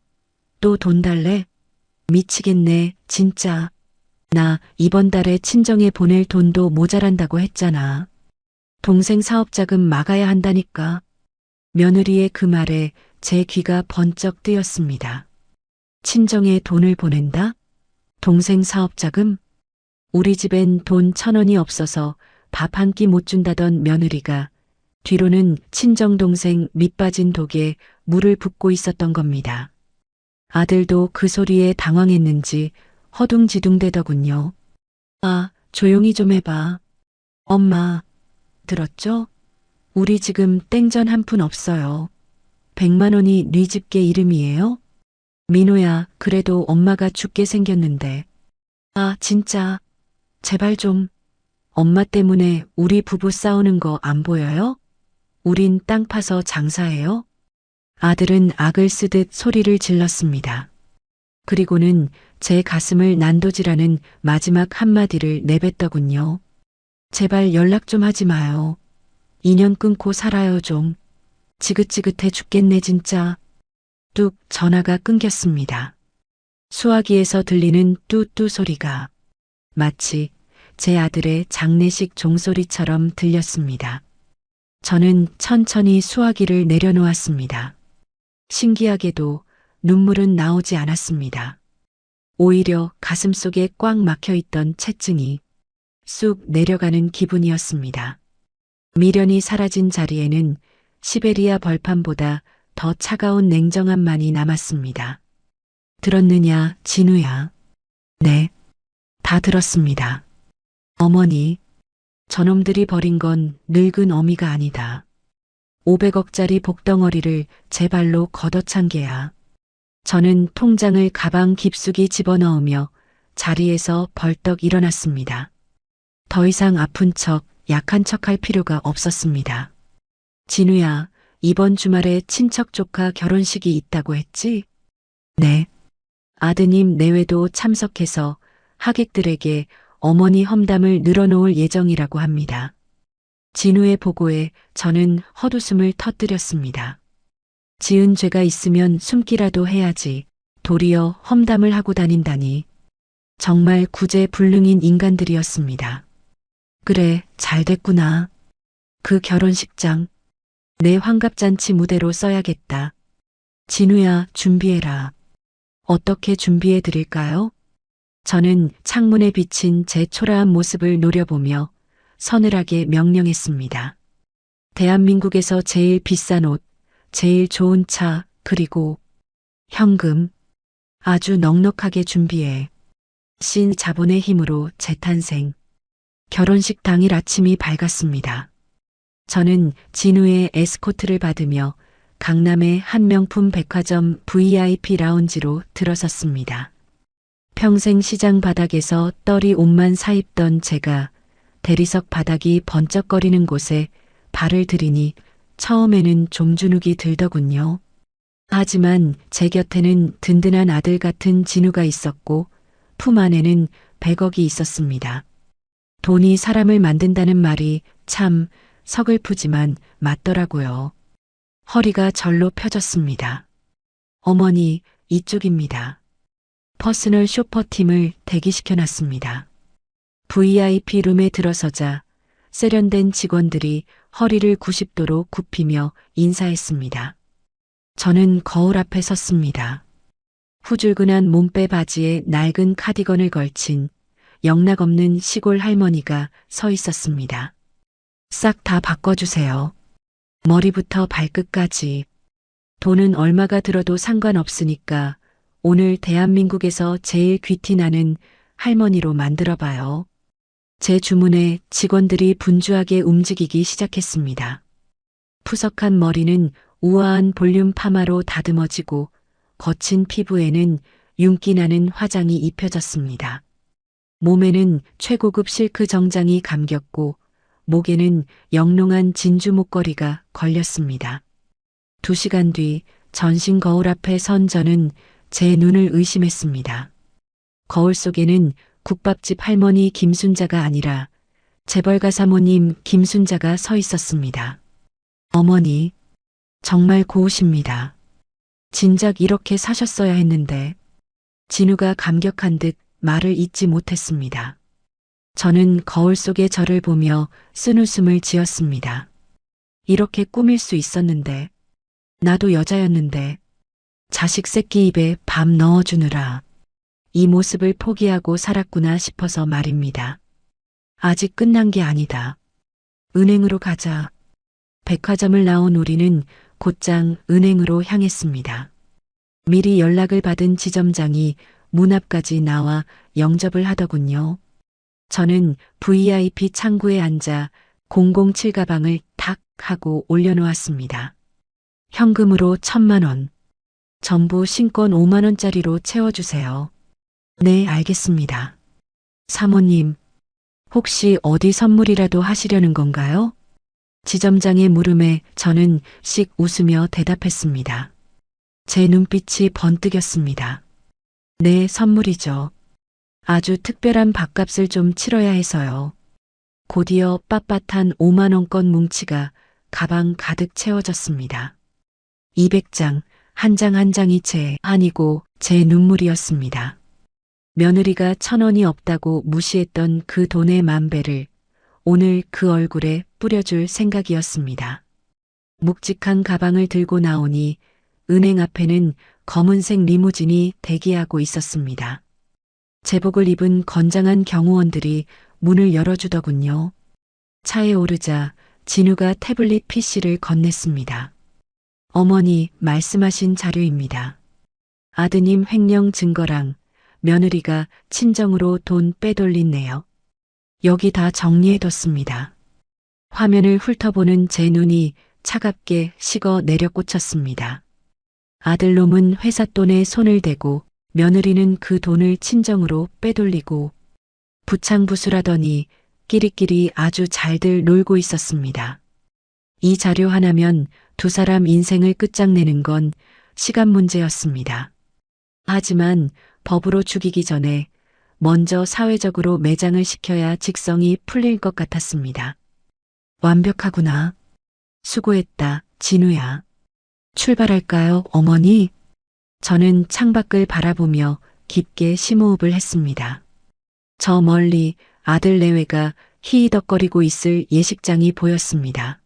또 돈 달래? 미치겠네, 진짜. 나 이번 달에 친정에 보낼 돈도 모자란다고 했잖아. 동생 사업자금 막아야 한다니까. 며느리의 그 말에 제 귀가 번쩍 뜨였습니다. 친정에 돈을 보낸다? 동생 사업자금? 우리 집엔 돈 1,000원이 없어서 밥 한 끼 못 준다던 며느리가 뒤로는 친정동생 밑빠진 독에 물을 붓고 있었던 겁니다. 아들도 그 소리에 당황했는지 허둥지둥대더군요. 아, 조용히 좀 해봐. 엄마, 들었죠? 우리 지금 땡전 한 푼 없어요. 100만 원이 네 집게 이름이에요? 민호야, 그래도 엄마가 죽게 생겼는데. 아, 진짜. 제발 좀. 엄마 때문에 우리 부부 싸우는 거 안 보여요? 우린 땅 파서 장사해요? 아들은 악을 쓰듯 소리를 질렀습니다. 그리고는 제 가슴을 난도질하는 마지막 한마디를 내뱉더군요. 제발 연락 좀 하지 마요. 인연 끊고 살아요 좀. 지긋지긋해 죽겠네 진짜. 뚝 전화가 끊겼습니다. 수화기에서 들리는 뚜뚜 소리가 마치 제 아들의 장례식 종소리처럼 들렸습니다. 저는 천천히 수화기를 내려놓았습니다. 신기하게도 눈물은 나오지 않았습니다. 오히려 가슴속에 꽉 막혀있던 채증이 쑥 내려가는 기분이었습니다. 미련이 사라진 자리에는 시베리아 벌판보다 더 차가운 냉정함만이 남았습니다. 들었느냐, 진우야? 네, 다 들었습니다. 어머니, 저놈들이 버린 건 늙은 어미가 아니다. 500억짜리 복덩어리를 제 발로 걷어찬 게야. 저는 통장을 가방 깊숙이 집어넣으며 자리에서 벌떡 일어났습니다. 더 이상 아픈 척, 약한 척 할 필요가 없었습니다. 진우야, 이번 주말에 친척 조카 결혼식이 있다고 했지? 네. 아드님 내외도 참석해서 하객들에게 어머니 험담을 늘어놓을 예정이라고 합니다. 진우의 보고에 저는 헛웃음을 터뜨렸습니다. 지은 죄가 있으면 숨기라도 해야지 도리어 험담을 하고 다닌다니. 정말 구제불능인 인간들이었습니다. 그래, 잘 됐구나. 그 결혼식장 내 환갑잔치 무대로 써야겠다. 진우야, 준비해라. 어떻게 준비해 드릴까요? 저는 창문에 비친 제 초라한 모습을 노려보며 서늘하게 명령했습니다. 대한민국에서 제일 비싼 옷, 제일 좋은 차, 그리고 현금. 아주 넉넉하게 준비해. 신 자본의 힘으로 재탄생. 결혼식 당일 아침이 밝았습니다. 저는 진우의 에스코트를 받으며 강남의 한 명품 백화점 VIP 라운지로 들어섰습니다. 평생 시장 바닥에서 떨이 옷만 사입던 제가 대리석 바닥이 번쩍거리는 곳에 발을 들이니 처음에는 좀 주눅이 들더군요. 하지만 제 곁에는 든든한 아들 같은 진우가 있었고 품 안에는 100억이 있었습니다. 돈이 사람을 만든다는 말이 참 서글프지만 맞더라고요. 허리가 절로 펴졌습니다. 어머니, 이쪽입니다. 퍼스널 쇼퍼팀을 대기시켜놨습니다. VIP 룸에 들어서자 세련된 직원들이 허리를 90도로 굽히며 인사했습니다. 저는 거울 앞에 섰습니다. 후줄근한 몸빼 바지에 낡은 카디건을 걸친 영락없는 시골 할머니가 서 있었습니다. 싹 다 바꿔주세요. 머리부터 발끝까지. 돈은 얼마가 들어도 상관없으니까 오늘 대한민국에서 제일 귀티나는 할머니로 만들어봐요. 제 주문에 직원들이 분주하게 움직이기 시작했습니다. 푸석한 머리는 우아한 볼륨 파마로 다듬어지고 거친 피부에는 윤기나는 화장이 입혀졌습니다. 몸에는 최고급 실크 정장이 감겼고 목에는 영롱한 진주 목걸이가 걸렸습니다. 2시간 뒤 전신 거울 앞에 선 저는 제 눈을 의심했습니다. 거울 속에는 국밥집 할머니 김순자가 아니라 재벌가 사모님 김순자가 서 있었습니다. 어머니, 정말 고우십니다. 진작 이렇게 사셨어야 했는데. 진우가 감격한 듯 말을 잇지 못했습니다. 저는 거울 속의 저를 보며 쓴웃음을 지었습니다. 이렇게 꾸밀 수 있었는데, 나도 여자였는데, 자식 새끼 입에 밥 넣어주느라 이 모습을 포기하고 살았구나 싶어서 말입니다. 아직 끝난 게 아니다. 은행으로 가자. 백화점을 나온 우리는 곧장 은행으로 향했습니다. 미리 연락을 받은 지점장이 문 앞까지 나와 영접을 하더군요. 저는 VIP 창구에 앉아 007 가방을 탁 하고 올려놓았습니다. 현금으로 1,000만 원. 전부 신권 5만 원짜리로 채워주세요. 네, 알겠습니다. 사모님, 혹시 어디 선물이라도 하시려는 건가요? 지점장의 물음에 저는 씩 웃으며 대답했습니다. 제 눈빛이 번뜩였습니다. 네, 선물이죠. 아주 특별한 밥값을 좀 치러야 해서요. 곧이어 빳빳한 5만 원권 뭉치가 가방 가득 채워졌습니다. 200장, 한 장 한 장이 제 아니고 제 눈물이었습니다. 며느리가 1,000원이 없다고 무시했던 그 돈의 만배를 오늘 그 얼굴에 뿌려줄 생각이었습니다. 묵직한 가방을 들고 나오니 은행 앞에는 검은색 리무진이 대기하고 있었습니다. 제복을 입은 건장한 경호원들이 문을 열어주더군요. 차에 오르자 진우가 태블릿 PC를 건넸습니다. 어머니, 말씀하신 자료입니다. 아드님 횡령 증거랑 며느리가 친정으로 돈 빼돌린 내역. 여기 다 정리해뒀습니다. 화면을 훑어보는 제 눈이 차갑게 식어 내려꽂혔습니다. 아들놈은 회사 돈에 손을 대고 며느리는 그 돈을 친정으로 빼돌리고 부창부수라더니 끼리끼리 아주 잘들 놀고 있었습니다. 이 자료 하나면 두 사람 인생을 끝장내는 건 시간 문제였습니다. 하지만 법으로 죽이기 전에 먼저 사회적으로 매장을 시켜야 직성이 풀릴 것 같았습니다. 완벽하구나. 수고했다, 진우야. 출발할까요, 어머니? 저는 창밖을 바라보며 깊게 심호흡을 했습니다. 저 멀리 아들 내외가 히히덕거리고 있을 예식장이 보였습니다.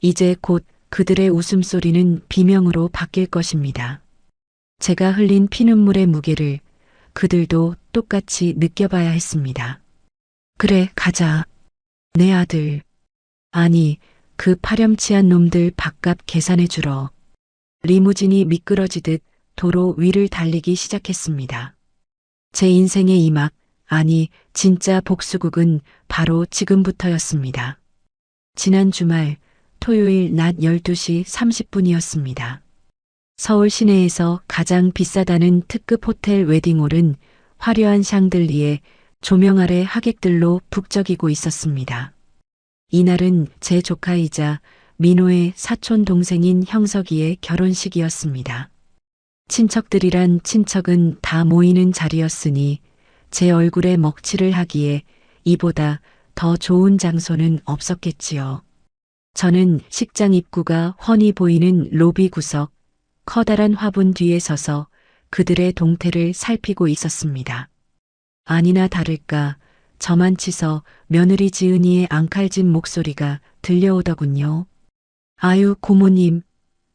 이제 곧 그들의 웃음소리는 비명으로 바뀔 것입니다. 제가 흘린 피눈물의 무게를 그들도 똑같이 느껴봐야 했습니다. 그래, 가자. 내 아들. 아니, 그 파렴치한 놈들 밥값 계산해 주러. 리무진이 미끄러지듯 도로 위를 달리기 시작했습니다. 제 인생의 이막, 아니, 진짜 복수극은 바로 지금부터였습니다. 지난 주말, 토요일 낮 12시 30분이었습니다. 서울 시내에서 가장 비싸다는 특급 호텔 웨딩홀은 화려한 샹들리에 조명 아래 하객들로 북적이고 있었습니다. 이날은 제 조카이자 민호의 사촌 동생인 형석이의 결혼식이었습니다. 친척들이란 친척은 다 모이는 자리였으니 제 얼굴에 먹칠을 하기에 이보다 더 좋은 장소는 없었겠지요. 저는 식장 입구가 훤히 보이는 로비 구석, 커다란 화분 뒤에 서서 그들의 동태를 살피고 있었습니다. 아니나 다를까 저만 치서 며느리 지은이의 앙칼진 목소리가 들려오더군요. 아유, 고모님,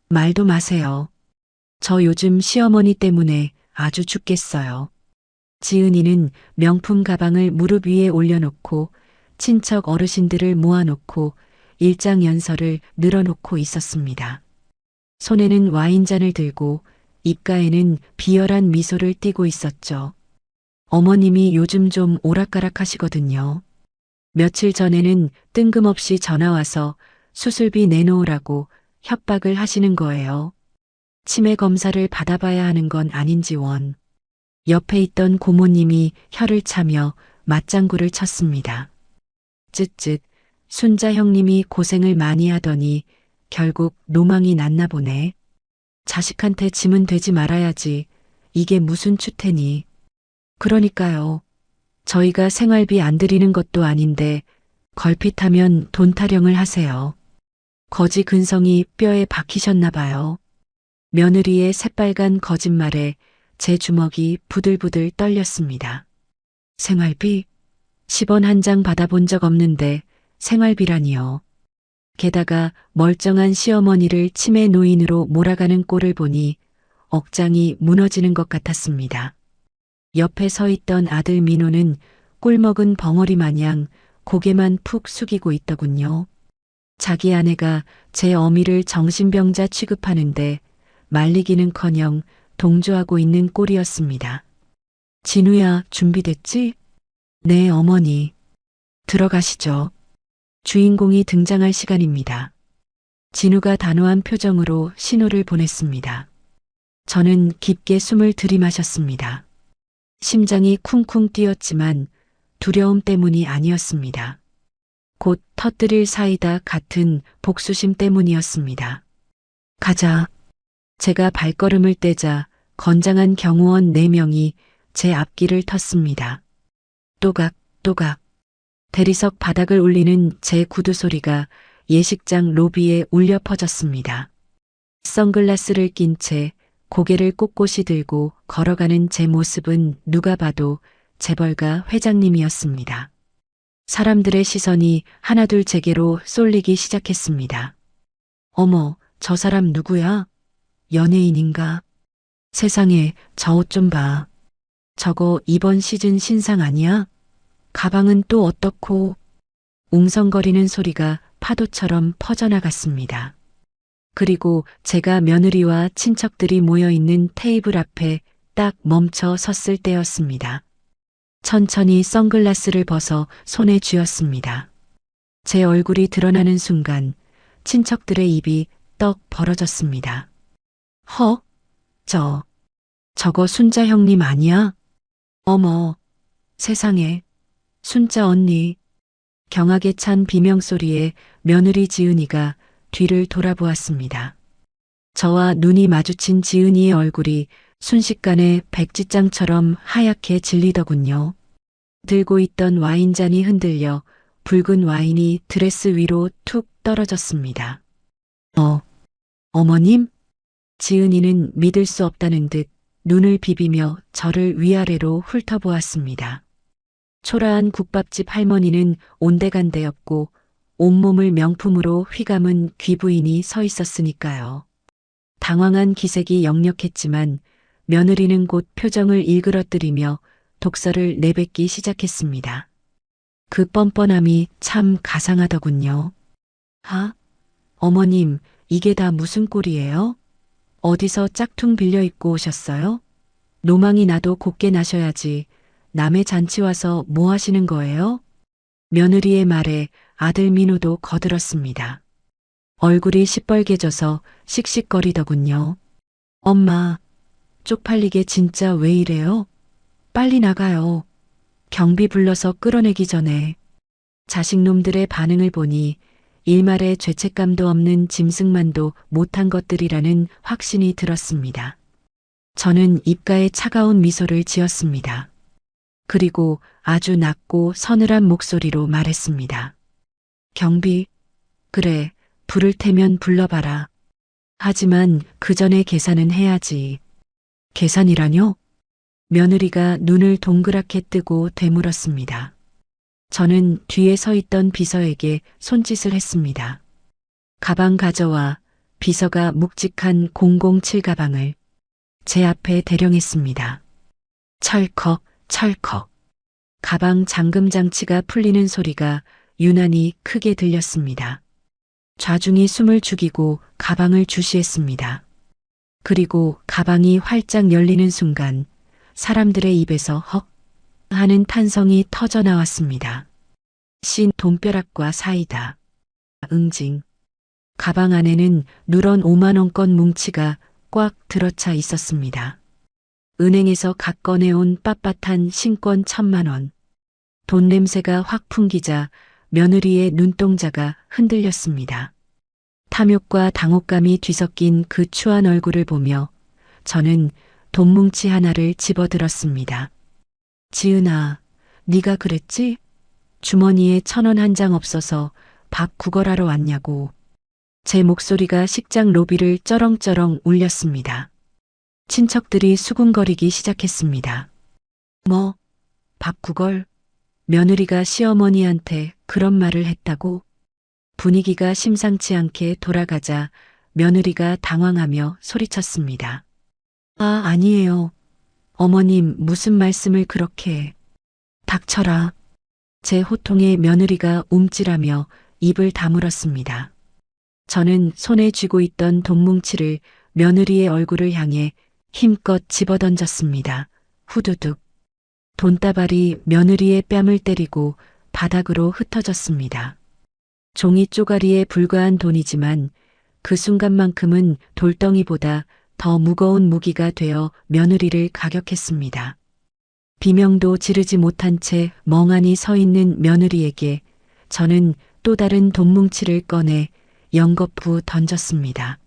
말도 마세요. 저 요즘 시어머니 때문에 아주 죽겠어요. 지은이는 명품 가방을 무릎 위에 올려놓고 친척 어르신들을 모아놓고 일장연설을 늘어놓고 있었습니다. 손에는 와인잔을 들고 입가에는 비열한 미소를 띠고 있었죠. 어머님이 요즘 좀 오락가락하시거든요. 며칠 전에는 뜬금없이 전화와서 수술비 내놓으라고 협박을 하시는 거예요. 치매 검사를 받아봐야 하는 건 아닌지 원. 옆에 있던 고모님이 혀를 차며 맞장구를 쳤습니다. 쯧쯧, 순자 형님이 고생을 많이 하더니 결국 노망이 났나 보네. 자식한테 짐은 되지 말아야지. 이게 무슨 추태니. 그러니까요. 저희가 생활비 안 드리는 것도 아닌데 걸핏하면 돈 타령을 하세요. 거지 근성이 뼈에 박히셨나 봐요. 며느리의 새빨간 거짓말에 제 주먹이 부들부들 떨렸습니다. 생활비? 10원 한 장 받아본 적 없는데 생활비라니요. 게다가 멀쩡한 시어머니를 치매 노인으로 몰아가는 꼴을 보니 억장이 무너지는 것 같았습니다. 옆에 서 있던 아들 민호는 꿀먹은 벙어리 마냥 고개만 푹 숙이고 있더군요. 자기 아내가 제 어미를 정신병자 취급하는데 말리기는커녕 동조하고 있는 꼴이었습니다. 진우야, 준비됐지? 네, 어머니. 들어가시죠. 주인공이 등장할 시간입니다. 진우가 단호한 표정으로 신호를 보냈습니다. 저는 깊게 숨을 들이마셨습니다. 심장이 쿵쿵 뛰었지만 두려움 때문이 아니었습니다. 곧 터뜨릴 사이다 같은 복수심 때문이었습니다. 가자. 제가 발걸음을 떼자 건장한 경호원 4명이 제 앞길을 텄습니다. 또각, 또각. 대리석 바닥을 울리는 제 구두 소리가 예식장 로비에 울려 퍼졌습니다. 선글라스를 낀 채 고개를 꼿꼿이 들고 걸어가는 제 모습은 누가 봐도 재벌가 회장님이었습니다. 사람들의 시선이 하나둘 제게로 쏠리기 시작했습니다. 어머, 저 사람 누구야? 연예인인가? 세상에, 저 옷 좀 봐. 저거 이번 시즌 신상 아니야? 가방은 또 어떻고? 웅성거리는 소리가 파도처럼 퍼져나갔습니다. 그리고 제가 며느리와 친척들이 모여있는 테이블 앞에 딱 멈춰 섰을 때였습니다. 천천히 선글라스를 벗어 손에 쥐었습니다. 제 얼굴이 드러나는 순간 친척들의 입이 떡 벌어졌습니다. 허? 저거 순자 형님 아니야? 어머, 세상에, 순자 언니. 경악에 찬 비명소리에 며느리 지은이가 뒤를 돌아보았습니다. 저와 눈이 마주친 지은이의 얼굴이 순식간에 백지장처럼 하얗게 질리더군요. 들고 있던 와인잔이 흔들려 붉은 와인이 드레스 위로 툭 떨어졌습니다. 어머님? 지은이는 믿을 수 없다는 듯 눈을 비비며 저를 위아래로 훑어보았습니다. 초라한 국밥집 할머니는 온데간데였고 온몸을 명품으로 휘감은 귀부인이 서 있었으니까요. 당황한 기색이 역력했지만 며느리는 곧 표정을 일그러뜨리며 독서를 내뱉기 시작했습니다. 그 뻔뻔함이 참 가상하더군요. 어머님, 이게 다 무슨 꼴이에요? 어디서 짝퉁 빌려 입고 오셨어요? 노망이 나도 곱게 나셔야지. 남의 잔치 와서 뭐 하시는 거예요? 며느리의 말에 아들 민우도 거들었습니다. 얼굴이 시뻘개져서 씩씩거리더군요. 엄마, 쪽팔리게 진짜 왜 이래요? 빨리 나가요. 경비 불러서 끌어내기 전에. 자식놈들의 반응을 보니 일말의 죄책감도 없는 짐승만도 못한 것들이라는 확신이 들었습니다. 저는 입가에 차가운 미소를 지었습니다. 그리고 아주 낮고 서늘한 목소리로 말했습니다. 경비, 그래, 부를 테면 불러봐라. 하지만 그 전에 계산은 해야지. 계산이라뇨? 며느리가 눈을 동그랗게 뜨고 되물었습니다. 저는 뒤에 서 있던 비서에게 손짓을 했습니다. 가방 가져와. 비서가 묵직한 007 가방을 제 앞에 대령했습니다. 철컥, 철컥. 가방 잠금 장치가 풀리는 소리가 유난히 크게 들렸습니다. 좌중이 숨을 죽이고 가방을 주시했습니다. 그리고 가방이 활짝 열리는 순간 사람들의 입에서 헉 하는 탄성이 터져 나왔습니다. 신 돈벼락과 사이다. 응징. 가방 안에는 누런 5만원권 뭉치가 꽉 들어차 있었습니다. 은행에서 각 꺼내온 빳빳한 신권 1,000만원. 돈 냄새가 확 풍기자 며느리의 눈동자가 흔들렸습니다. 탐욕과 당혹감이 뒤섞인 그 추한 얼굴을 보며 저는 돈뭉치 하나를 집어들었습니다. 지은아, 네가 그랬지? 주머니에 1,000원 한 장 없어서 밥 구걸하러 왔냐고. 제 목소리가 식장 로비를 쩌렁쩌렁 울렸습니다. 친척들이 수군거리기 시작했습니다. 뭐? 밥 구걸? 며느리가 시어머니한테 그런 말을 했다고? 분위기가 심상치 않게 돌아가자 며느리가 당황하며 소리쳤습니다. 아니에요. 어머님 무슨 말씀을 그렇게 해. 닥쳐라. 제 호통에 며느리가 움찔하며 입을 다물었습니다. 저는 손에 쥐고 있던 돈뭉치를 며느리의 얼굴을 향해 힘껏 집어던졌습니다. 후두둑. 돈다발이 며느리의 뺨을 때리고 바닥으로 흩어졌습니다. 종이 쪼가리에 불과한 돈이지만 그 순간만큼은 돌덩이보다 더 무거운 무기가 되어 며느리를 가격했습니다. 비명도 지르지 못한 채 멍하니 서 있는 며느리에게 저는 또 다른 돈뭉치를 꺼내 연거푸 던졌습니다.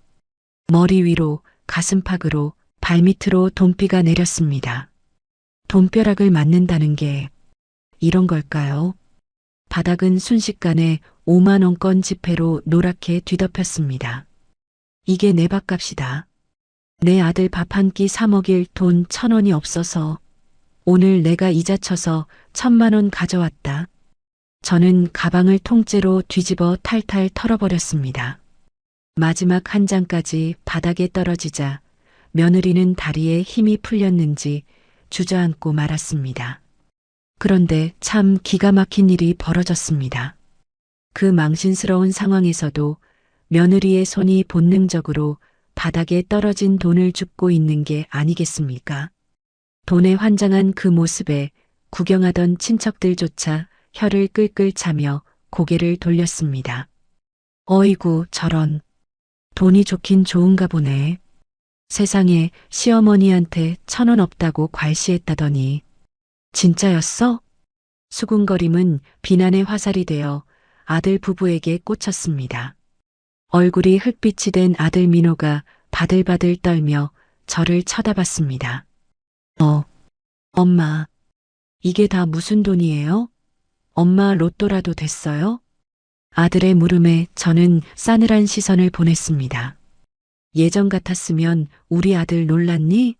머리 위로, 가슴팍으로, 발밑으로 돈비가 내렸습니다. 돈벼락을 맞는다는 게 이런 걸까요? 바닥은 순식간에 5만원권 지폐로 노랗게 뒤덮였습니다. 이게 내 밥값이다. 내 아들 밥 한 끼 사 먹일 돈 1,000원이 없어서 오늘 내가 이자 쳐서 1,000만원 가져왔다. 저는 가방을 통째로 뒤집어 탈탈 털어버렸습니다. 마지막 한 장까지 바닥에 떨어지자 며느리는 다리에 힘이 풀렸는지 주저앉고 말았습니다. 그런데 참 기가 막힌 일이 벌어졌습니다. 그 망신스러운 상황에서도 며느리의 손이 본능적으로 바닥에 떨어진 돈을 줍고 있는 게 아니겠습니까? 돈에 환장한 그 모습에 구경하던 친척들조차 혀를 끌끌 차며 고개를 돌렸습니다. 어이구 저런. 돈이 좋긴 좋은가 보네. 세상에 시어머니한테 1,000원 없다고 괄시했다더니 진짜였어? 수군거림은 비난의 화살이 되어 아들 부부에게 꽂혔습니다. 얼굴이 흙빛이 된 아들 민호가 바들바들 떨며 저를 쳐다봤습니다. 엄마, 이게 다 무슨 돈이에요? 엄마 로또라도 됐어요? 아들의 물음에 저는 싸늘한 시선을 보냈습니다. 예전 같았으면 우리 아들 놀랐니?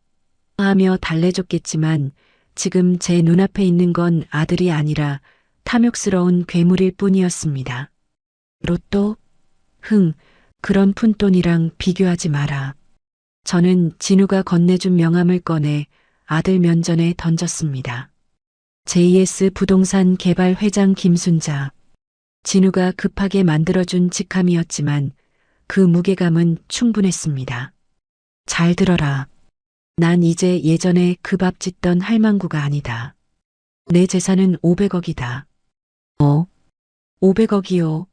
하며 달래줬겠지만 지금 제 눈앞에 있는 건 아들이 아니라 탐욕스러운 괴물일 뿐이었습니다. 로또? 그런 푼돈이랑 비교하지 마라. 저는 진우가 건네준 명함을 꺼내 아들 면전에 던졌습니다. JS 부동산 개발 회장 김순자. 진우가 급하게 만들어준 직함이었지만 그 무게감은 충분했습니다. 잘 들어라. 난 이제 예전에 그 밥 짓던 할망구가 아니다. 내 재산은 500억이다. 500억이요.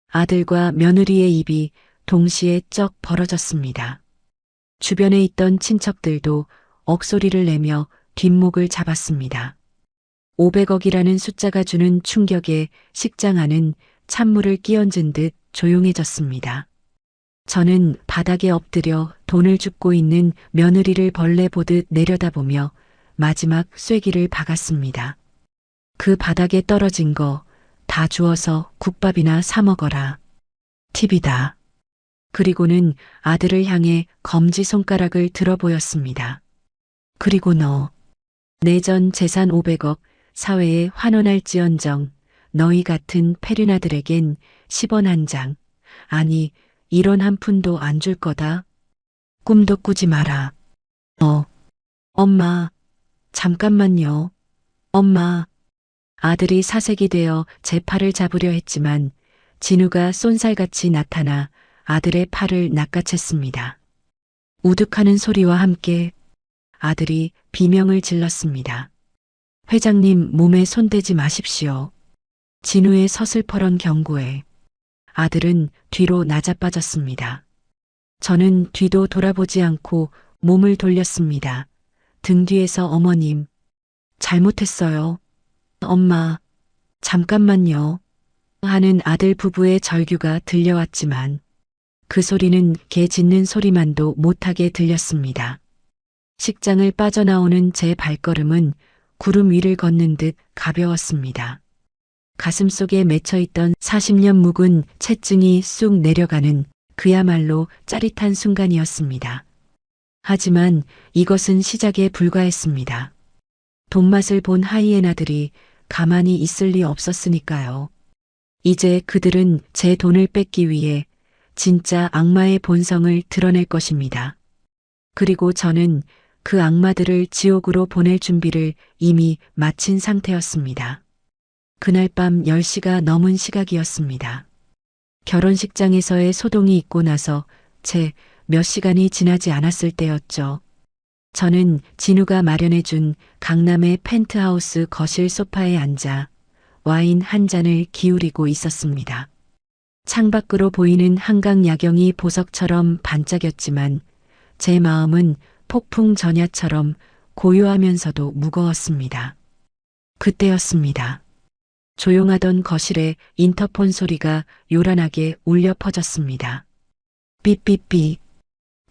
아들과 며느리의 입이 동시에 쩍 벌어졌습니다. 주변에 있던 친척들도 억소리를 내며 뒷목을 잡았습니다. 500억이라는 숫자가 주는 충격에 식장 안은 찬물을 끼얹은 듯 조용해졌습니다. 저는 바닥에 엎드려 돈을 줍고 있는 며느리를 벌레 보듯 내려다보며 마지막 쐐기를 박았습니다. 그 바닥에 떨어진 거 다 주워서 국밥이나 사 먹어라. 팁이다. 그리고는 아들을 향해 검지손가락을 들어 보였습니다. 그리고 너, 내 전 재산 500억 사회에 환원할지언정 너희 같은 페르나들에겐 10원 한 장, 아니 1원 한 푼도 안 줄 거다. 꿈도 꾸지 마라. 엄마, 잠깐만요. 엄마. 아들이 사색이 되어 제 팔을 잡으려 했지만 진우가 쏜살같이 나타나 아들의 팔을 낚아챘습니다. 우득하는 소리와 함께 아들이 비명을 질렀습니다. 회장님 몸에 손대지 마십시오. 진우의 서슬퍼런 경고에 아들은 뒤로 낮아빠졌습니다. 저는 뒤도 돌아보지 않고 몸을 돌렸습니다. 등 뒤에서 어머님, 잘못했어요. 엄마, 잠깐만요. 하는 아들 부부의 절규가 들려왔지만 그 소리는 개 짖는 소리만도 못하게 들렸습니다. 식장을 빠져나오는 제 발걸음은 구름 위를 걷는 듯 가벼웠습니다. 가슴속에 맺혀있던 40년 묵은 채증이 쑥 내려가는 그야말로 짜릿한 순간이었습니다. 하지만 이것은 시작에 불과했습니다. 돈맛을 본 하이에나들이 가만히 있을 리 없었으니까요. 이제 그들은 제 돈을 뺏기 위해 진짜 악마의 본성을 드러낼 것입니다. 그리고 저는 그 악마들을 지옥으로 보낼 준비를 이미 마친 상태였습니다. 그날 밤 10시가 넘은 시각이었습니다. 결혼식장에서의 소동이 있고 나서 채 몇 시간이 지나지 않았을 때였죠. 저는 진우가 마련해준 강남의 펜트하우스 거실 소파에 앉아 와인 한 잔을 기울이고 있었습니다. 창밖으로 보이는 한강 야경이 보석처럼 반짝였지만 제 마음은 폭풍 전야처럼 고요하면서도 무거웠습니다. 그때였습니다. 조용하던 거실에 인터폰 소리가 요란하게 울려 퍼졌습니다. 삐삐삐.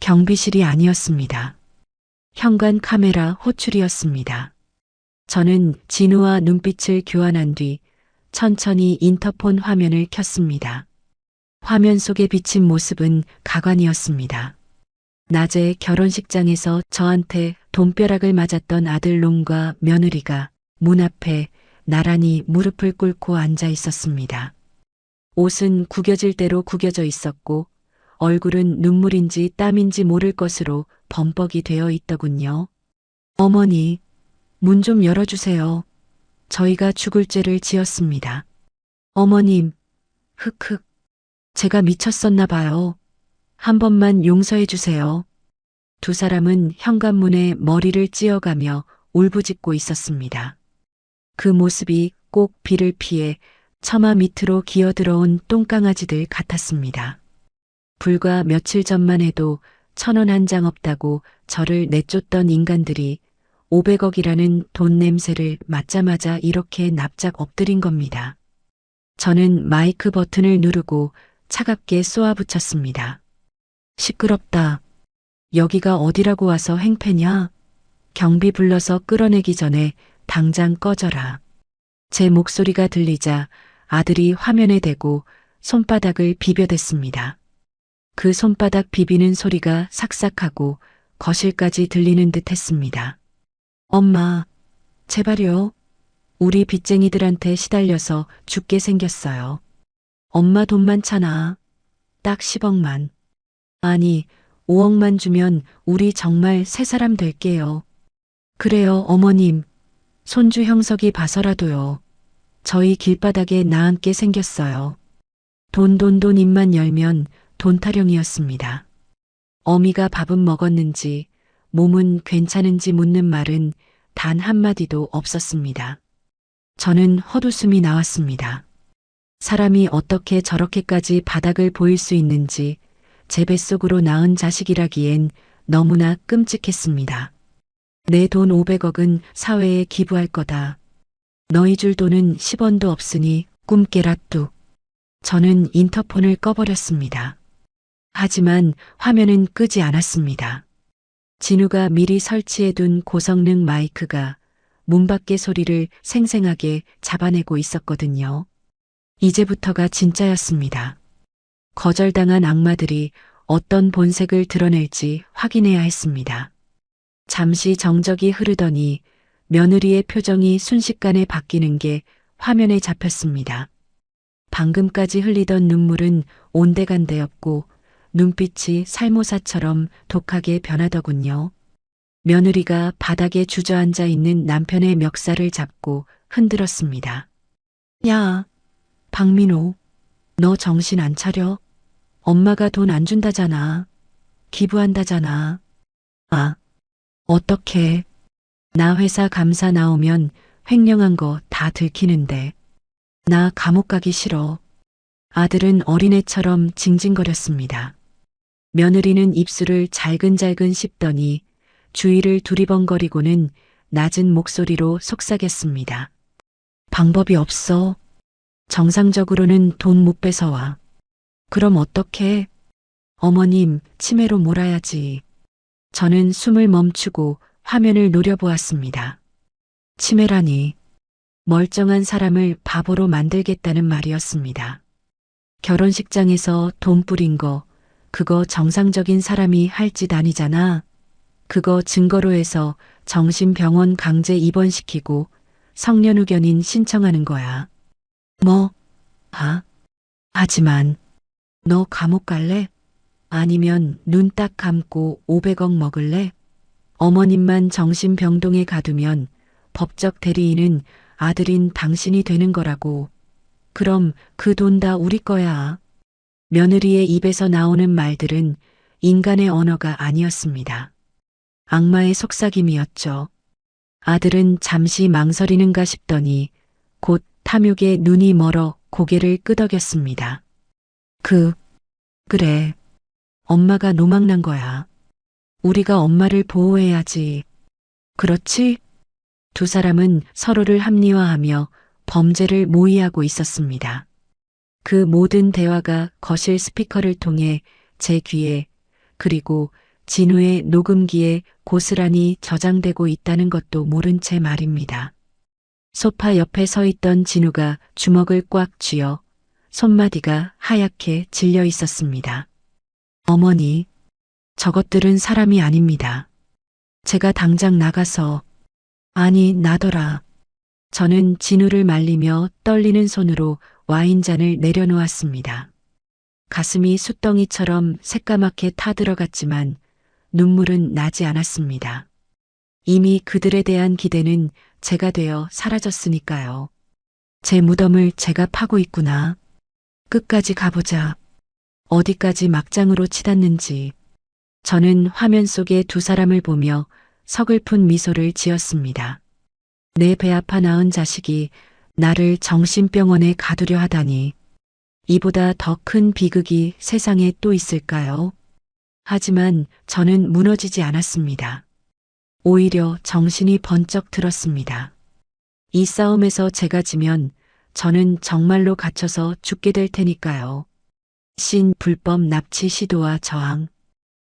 경비실이 아니었습니다. 현관 카메라 호출이었습니다. 저는 진우와 눈빛을 교환한 뒤 천천히 인터폰 화면을 켰습니다. 화면 속에 비친 모습은 가관이었습니다. 낮에 결혼식장에서 저한테 돈벼락을 맞았던 아들 롱과 며느리가 문 앞에 나란히 무릎을 꿇고 앉아 있었습니다. 옷은 구겨질 대로 구겨져 있었고 얼굴은 눈물인지 땀인지 모를 것으로 범벅이 되어 있더군요. 어머니, 문 좀 열어주세요. 저희가 죽을 죄를 지었습니다. 어머님, 흑흑. 제가 미쳤었나 봐요. 한 번만 용서해 주세요. 두 사람은 현관문에 머리를 찧어가며 울부짖고 있었습니다. 그 모습이 꼭 비를 피해 처마 밑으로 기어들어온 똥강아지들 같았습니다. 불과 며칠 전만 해도 1,000원 한 장 없다고 저를 내쫓던 인간들이 500억이라는 돈 냄새를 맡자마자 이렇게 납작 엎드린 겁니다. 저는 마이크 버튼을 누르고 차갑게 쏘아붙였습니다. 시끄럽다. 여기가 어디라고 와서 행패냐? 경비 불러서 끌어내기 전에 당장 꺼져라. 제 목소리가 들리자 아들이 화면에 대고 손바닥을 비벼댔습니다. 그 손바닥 비비는 소리가 삭삭하고 거실까지 들리는 듯 했습니다. 엄마, 제발요. 우리 빚쟁이들한테 시달려서 죽게 생겼어요. 엄마 돈 많잖아. 딱 10억만. 아니, 5억만 주면 우리 정말 새 사람 될게요. 그래요, 어머님. 손주 형석이 봐서라도요. 저희 길바닥에 나앉게 생겼어요. 돈 입만 열면 돈 타령이었습니다. 어미가 밥은 먹었는지 몸은 괜찮은지 묻는 말은 단 한마디도 없었습니다. 저는 헛웃음이 나왔습니다. 사람이 어떻게 저렇게까지 바닥을 보일 수 있는지 제 뱃속으로 낳은 자식이라기엔 너무나 끔찍했습니다. 내 돈 500억은 사회에 기부할 거다. 너희 줄 돈은 10원도 없으니 꿈 깨라 뚝. 저는 인터폰을 꺼버렸습니다. 하지만 화면은 끄지 않았습니다. 진우가 미리 설치해둔 고성능 마이크가 문 밖의 소리를 생생하게 잡아내고 있었거든요. 이제부터가 진짜였습니다. 거절당한 악마들이 어떤 본색을 드러낼지 확인해야 했습니다. 잠시 정적이 흐르더니 며느리의 표정이 순식간에 바뀌는 게 화면에 잡혔습니다. 방금까지 흘리던 눈물은 온데간데 없고 눈빛이 살모사처럼 독하게 변하더군요. 며느리가 바닥에 주저앉아 있는 남편의 멱살을 잡고 흔들었습니다. 야, 박민호, 너 정신 안 차려? 엄마가 돈 안 준다잖아. 기부한다잖아. 아, 어떡해. 나 회사 감사 나오면 횡령한 거 다 들키는데. 나 감옥 가기 싫어. 아들은 어린애처럼 징징거렸습니다. 며느리는 입술을 잘근잘근 씹더니 주위를 두리번거리고는 낮은 목소리로 속삭였습니다. 방법이 없어. 정상적으로는 돈 못 뺏어와. 그럼 어떡해? 어머님, 치매로 몰아야지. 저는 숨을 멈추고 화면을 노려보았습니다. 치매라니. 멀쩡한 사람을 바보로 만들겠다는 말이었습니다. 결혼식장에서 돈 뿌린 거, 그거 정상적인 사람이 할 짓 아니잖아. 그거 증거로 해서 정신병원 강제 입원시키고 성년후견인 신청하는 거야. 뭐? 하지만 너 감옥 갈래? 아니면 눈 딱 감고 500억 먹을래? 어머님만 정신병동에 가두면 법적 대리인은 아들인 당신이 되는 거라고. 그럼 그 돈 다 우리 거야. 며느리의 입에서 나오는 말들은 인간의 언어가 아니었습니다. 악마의 속삭임이었죠. 아들은 잠시 망설이는가 싶더니 곧 탐욕에 눈이 멀어 고개를 끄덕였습니다. 그래. 엄마가 노망난 거야. 우리가 엄마를 보호해야지. 그렇지? 두 사람은 서로를 합리화하며 범죄를 모의하고 있었습니다. 그 모든 대화가 거실 스피커를 통해 제 귀에 그리고 진우의 녹음기에 고스란히 저장되고 있다는 것도 모른 채 말입니다. 소파 옆에 서 있던 진우가 주먹을 꽉 쥐어 손마디가 하얗게 질려 있었습니다. 어머니, 저것들은 사람이 아닙니다. 제가 당장 나가서. 아니, 나더라. 저는 진우를 말리며 떨리는 손으로 와인잔을 내려놓았습니다. 가슴이 숫덩이처럼 새까맣게 타들어갔지만 눈물은 나지 않았습니다. 이미 그들에 대한 기대는 제가 되어 사라졌으니까요. 제 무덤을 제가 파고 있구나. 끝까지 가보자. 어디까지 막장으로 치닫는지. 저는 화면 속의 두 사람을 보며 서글픈 미소를 지었습니다. 내 배 아파 낳은 자식이 나를 정신병원에 가두려 하다니. 이보다 더 큰 비극이 세상에 또 있을까요? 하지만 저는 무너지지 않았습니다. 오히려 정신이 번쩍 들었습니다. 이 싸움에서 제가 지면 저는 정말로 갇혀서 죽게 될 테니까요. 불법 납치 시도와 저항.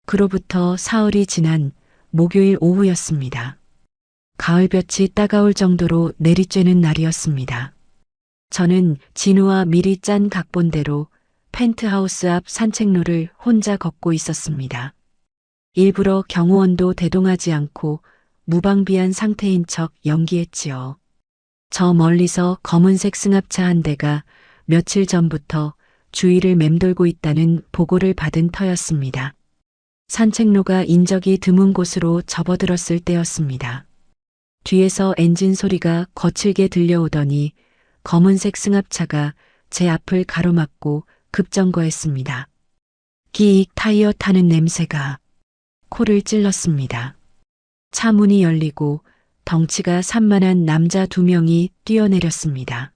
그로부터 사흘이 지난 목요일 오후였습니다. 가을볕이 따가울 정도로 내리쬐는 날이었습니다. 저는 진우와 미리 짠 각본대로 펜트하우스 앞 산책로를 혼자 걷고 있었습니다. 일부러 경호원도 대동하지 않고 무방비한 상태인 척 연기했지요. 저 멀리서 검은색 승합차 한 대가 며칠 전부터 주위를 맴돌고 있다는 보고를 받은 터였습니다. 산책로가 인적이 드문 곳으로 접어들었을 때였습니다. 뒤에서 엔진 소리가 거칠게 들려오더니 검은색 승합차가 제 앞을 가로막고 급정거했습니다. 기익 타이어 타는 냄새가 코를 찔렀습니다. 차 문이 열리고 덩치가 산만한 남자 2명이 뛰어내렸습니다.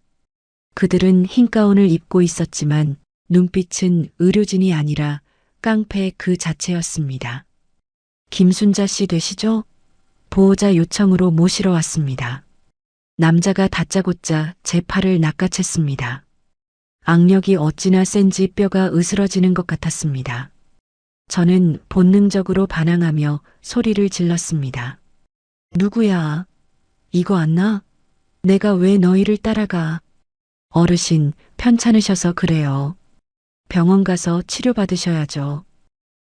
그들은 흰 가운을 입고 있었지만 눈빛은 의료진이 아니라 깡패 그 자체였습니다. 김순자 씨 되시죠? 보호자 요청으로 모시러 왔습니다. 남자가 다짜고짜 제 팔을 낚아챘습니다. 악력이 어찌나 센지 뼈가 으스러지는 것 같았습니다. 저는 본능적으로 반항하며 소리를 질렀습니다. 누구야? 이거 안 나? 내가 왜 너희를 따라가? 어르신, 편찮으셔서 그래요. 병원 가서 치료받으셔야죠.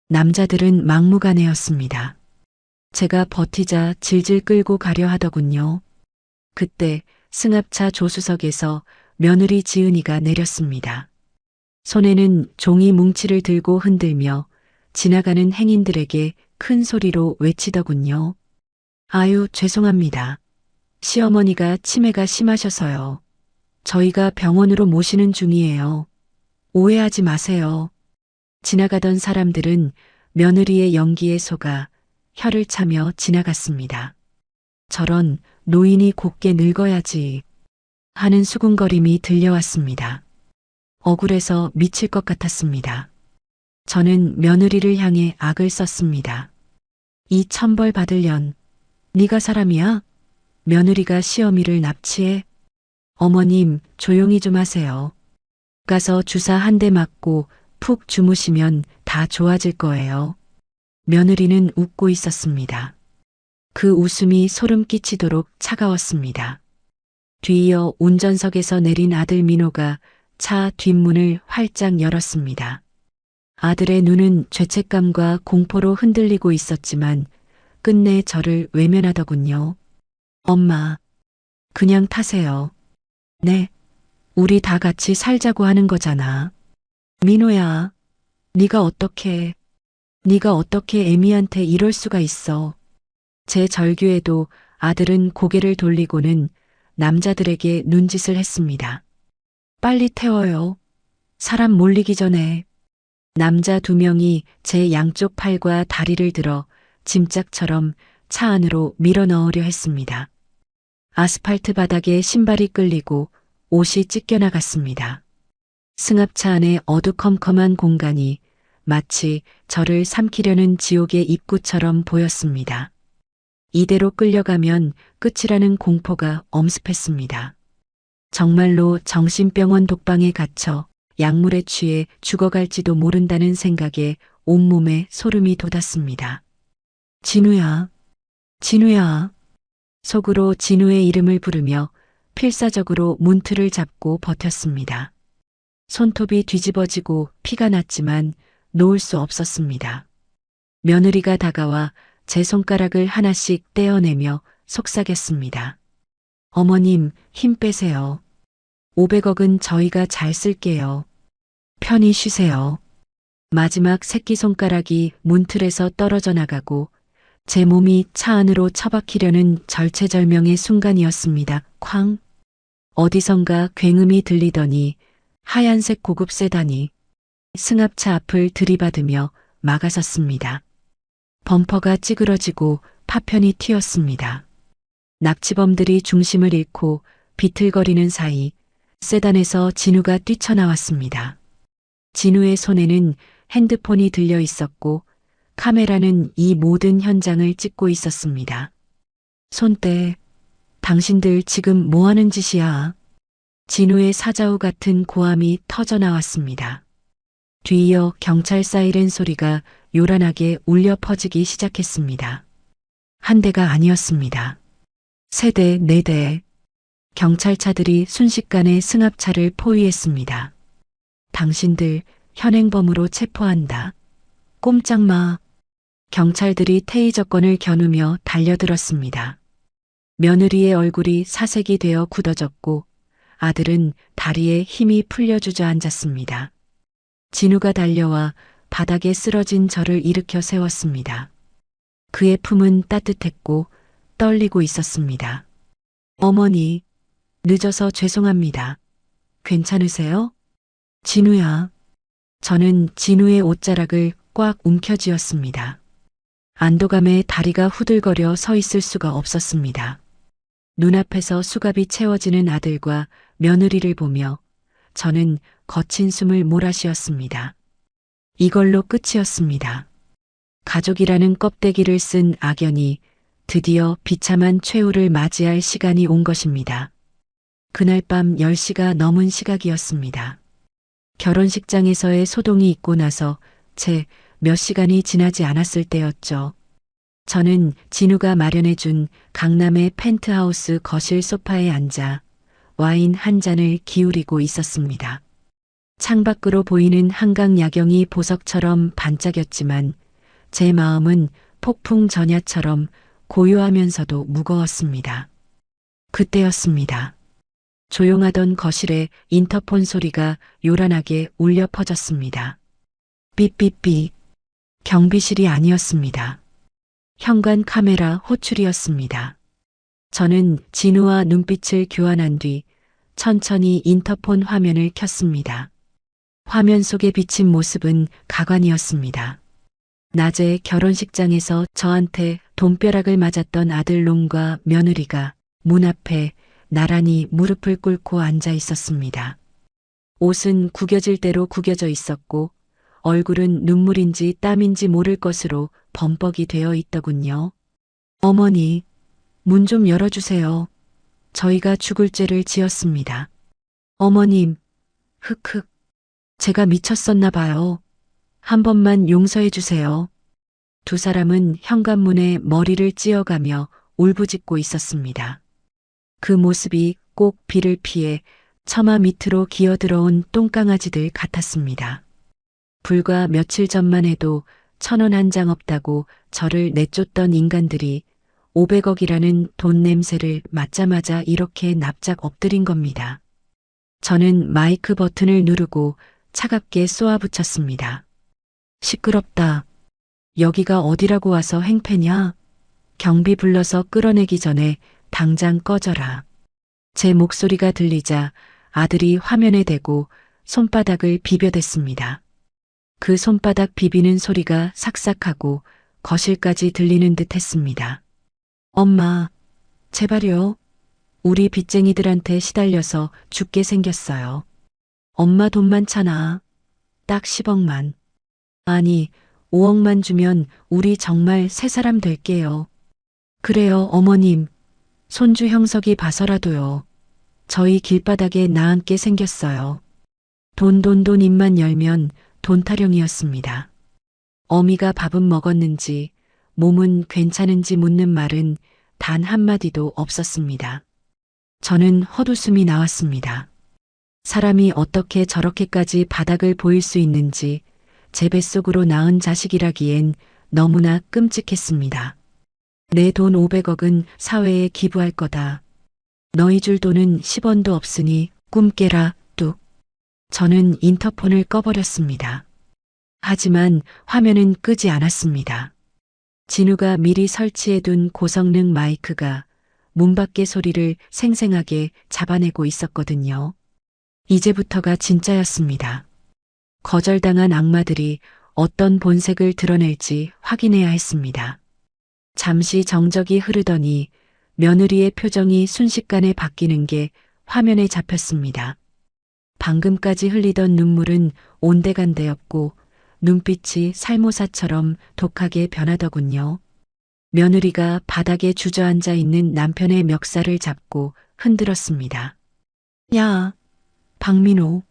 남자들은 막무가내였습니다. 제가 버티자 질질 끌고 가려 하더군요. 그때 승합차 조수석에서 며느리 지은이가 내렸습니다. 손에는 종이 뭉치를 들고 흔들며 지나가는 행인들에게 큰 소리로 외치더군요. 아유, 죄송합니다. 시어머니가 치매가 심하셔서요. 저희가 병원으로 모시는 중이에요. 오해하지 마세요. 지나가던 사람들은 며느리의 연기에 속아 혀를 차며 지나갔습니다. 저런 노인이 곱게 늙어야지 하는 수군거림이 들려왔습니다. 억울해서 미칠 것 같았습니다. 저는 며느리를 향해 악을 썼습니다. 이 천벌 받을 년, 네가 사람이야? 며느리가 시어미를 납치해? 어머님, 조용히 좀 하세요. 가서 주사 한 대 맞고 푹 주무시면 다 좋아질 거예요. 며느리는 웃고 있었습니다. 그 웃음이 소름 끼치도록 차가웠습니다. 뒤이어 운전석에서 내린 아들 민호가 차 뒷문을 활짝 열었습니다. 아들의 눈은 죄책감과 공포로 흔들리고 있었지만 끝내 저를 외면하더군요. 엄마, 그냥 타세요. 네, 우리 다 같이 살자고 하는 거잖아. 민호야, 네가 어떻게 애미한테 이럴 수가 있어. 제 절규에도 아들은 고개를 돌리고는 남자들에게 눈짓을 했습니다. 빨리 태워요. 사람 몰리기 전에. 남자 2명이 제 양쪽 팔과 다리를 들어 짐짝처럼 차 안으로 밀어 넣으려 했습니다. 아스팔트 바닥에 신발이 끌리고 옷이 찢겨나갔습니다. 승합차 안의 어두컴컴한 공간이 마치 저를 삼키려는 지옥의 입구처럼 보였습니다. 이대로 끌려가면 끝이라는 공포가 엄습했습니다. 정말로 정신병원 독방에 갇혀 약물에 취해 죽어갈지도 모른다는 생각에 온몸에 소름이 돋았습니다. 진우야, 진우야. 속으로 진우의 이름을 부르며 필사적으로 문틀을 잡고 버텼습니다. 손톱이 뒤집어지고 피가 났지만 놓을 수 없었습니다. 며느리가 다가와 제 손가락을 하나씩 떼어내며 속삭였습니다. 어머님, 힘 빼세요. 500억은 저희가 잘 쓸게요. 편히 쉬세요. 마지막 새끼손가락이 문틀에서 떨어져 나가고 제 몸이 차 안으로 처박히려는 절체절명의 순간이었습니다. 쾅! 어디선가 굉음이 들리더니 하얀색 고급 세단이 승합차 앞을 들이받으며 막아섰습니다. 범퍼가 찌그러지고 파편이 튀었습니다. 납치범들이 중심을 잃고 비틀거리는 사이 세단에서 진우가 뛰쳐나왔습니다. 진우의 손에는 핸드폰이 들려 있었고 카메라는 이 모든 현장을 찍고 있었습니다. 손 떼. 당신들 지금 뭐 하는 짓이야? 진우의 사자우 같은 고함이 터져 나왔습니다. 뒤이어 경찰 사이렌 소리가 요란하게 울려 퍼지기 시작했습니다. 한 대가 아니었습니다. 세 대, 네 대. 경찰차들이 순식간에 승합차를 포위했습니다. 당신들 현행범으로 체포한다. 꼼짝 마. 경찰들이 테이저건을 겨누며 달려들었습니다. 며느리의 얼굴이 사색이 되어 굳어졌고 아들은 다리에 힘이 풀려 주저앉았습니다. 진우가 달려와 바닥에 쓰러진 저를 일으켜 세웠습니다. 그의 품은 따뜻했고 떨리고 있었습니다. 어머니, 늦어서 죄송합니다. 괜찮으세요? 진우야. 저는 진우의 옷자락을 꽉 움켜쥐었습니다. 안도감에 다리가 후들거려 서 있을 수가 없었습니다. 눈앞에서 수갑이 채워지는 아들과 며느리를 보며 저는 거친 숨을 몰아쉬었습니다. 이걸로 끝이었습니다. 가족이라는 껍데기를 쓴 악연이 드디어 비참한 최후를 맞이할 시간이 온 것입니다. 그날 밤 10시가 넘은 시각이었습니다. 결혼식장에서의 소동이 있고 나서 채 몇 시간이 지나지 않았을 때였죠. 저는 진우가 마련해준 강남의 펜트하우스 거실 소파에 앉아 와인 한 잔을 기울이고 있었습니다. 창밖으로 보이는 한강 야경이 보석처럼 반짝였지만 제 마음은 폭풍 전야처럼 고요하면서도 무거웠습니다. 그때였습니다. 조용하던 거실에 인터폰 소리가 요란하게 울려 퍼졌습니다. 삐삐삐. 경비실이 아니었습니다. 현관 카메라 호출이었습니다. 저는 진우와 눈빛을 교환한 뒤 천천히 인터폰 화면을 켰습니다. 화면 속에 비친 모습은 가관이었습니다. 낮에 결혼식장에서 저한테 돈벼락을 맞았던 아들놈과 며느리가 문 앞에 나란히 무릎을 꿇고 앉아 있었습니다. 옷은 구겨질 대로 구겨져 있었고 얼굴은 눈물인지 땀인지 모를 것으로 범벅이 되어 있더군요. 어머니, 문 좀 열어주세요. 저희가 죽을 죄를 지었습니다. 어머님, 흑흑. 제가 미쳤었나 봐요. 한 번만 용서해 주세요. 두 사람은 현관문에 머리를 찧어가며 울부짖고 있었습니다. 그 모습이 꼭 비를 피해 처마 밑으로 기어들어온 똥강아지들 같았습니다. 불과 며칠 전만 해도 1,000원 한 장 없다고 저를 내쫓던 인간들이 500억이라는 돈 냄새를 맡자마자 이렇게 납작 엎드린 겁니다. 저는 마이크 버튼을 누르고 차갑게 쏘아붙였습니다. 시끄럽다. 여기가 어디라고 와서 행패냐? 경비 불러서 끌어내기 전에 당장 꺼져라. 제 목소리가 들리자 아들이 화면에 대고 손바닥을 비벼댔습니다. 그 손바닥 비비는 소리가 삭삭하고 거실까지 들리는 듯 했습니다. 엄마, 제발요. 우리 빚쟁이들한테 시달려서 죽게 생겼어요. 엄마 돈 많잖아. 딱 10억만. 아니, 5억만 주면 우리 정말 새 사람 될게요. 그래요, 어머님. 손주 형석이 봐서라도요. 저희 길바닥에 나앉게 생겼어요. 돈 입만 열면 돈 타령이었습니다. 어미가 밥은 먹었는지 몸은 괜찮은지 묻는 말은 단 한마디도 없었습니다. 저는 헛웃음이 나왔습니다. 사람이 어떻게 저렇게까지 바닥을 보일 수 있는지 제 뱃속으로 낳은 자식이라기엔 너무나 끔찍했습니다. 내 돈 500억은 사회에 기부할 거다. 너희 줄 돈은 10원도 없으니 꿈 깨라, 뚝. 저는 인터폰을 꺼버렸습니다. 하지만 화면은 끄지 않았습니다. 진우가 미리 설치해둔 고성능 마이크가 문 밖의 소리를 생생하게 잡아내고 있었거든요. 이제부터가 진짜였습니다. 거절당한 악마들이 어떤 본색을 드러낼지 확인해야 했습니다. 잠시 정적이 흐르더니 며느리의 표정이 순식간에 바뀌는 게 화면에 잡혔습니다. 방금까지 흘리던 눈물은 온데간데였고 눈빛이 살모사처럼 독하게 변하더군요. 며느리가 바닥에 주저앉아 있는 남편의 멱살을 잡고 흔들었습니다. 야, 박민호,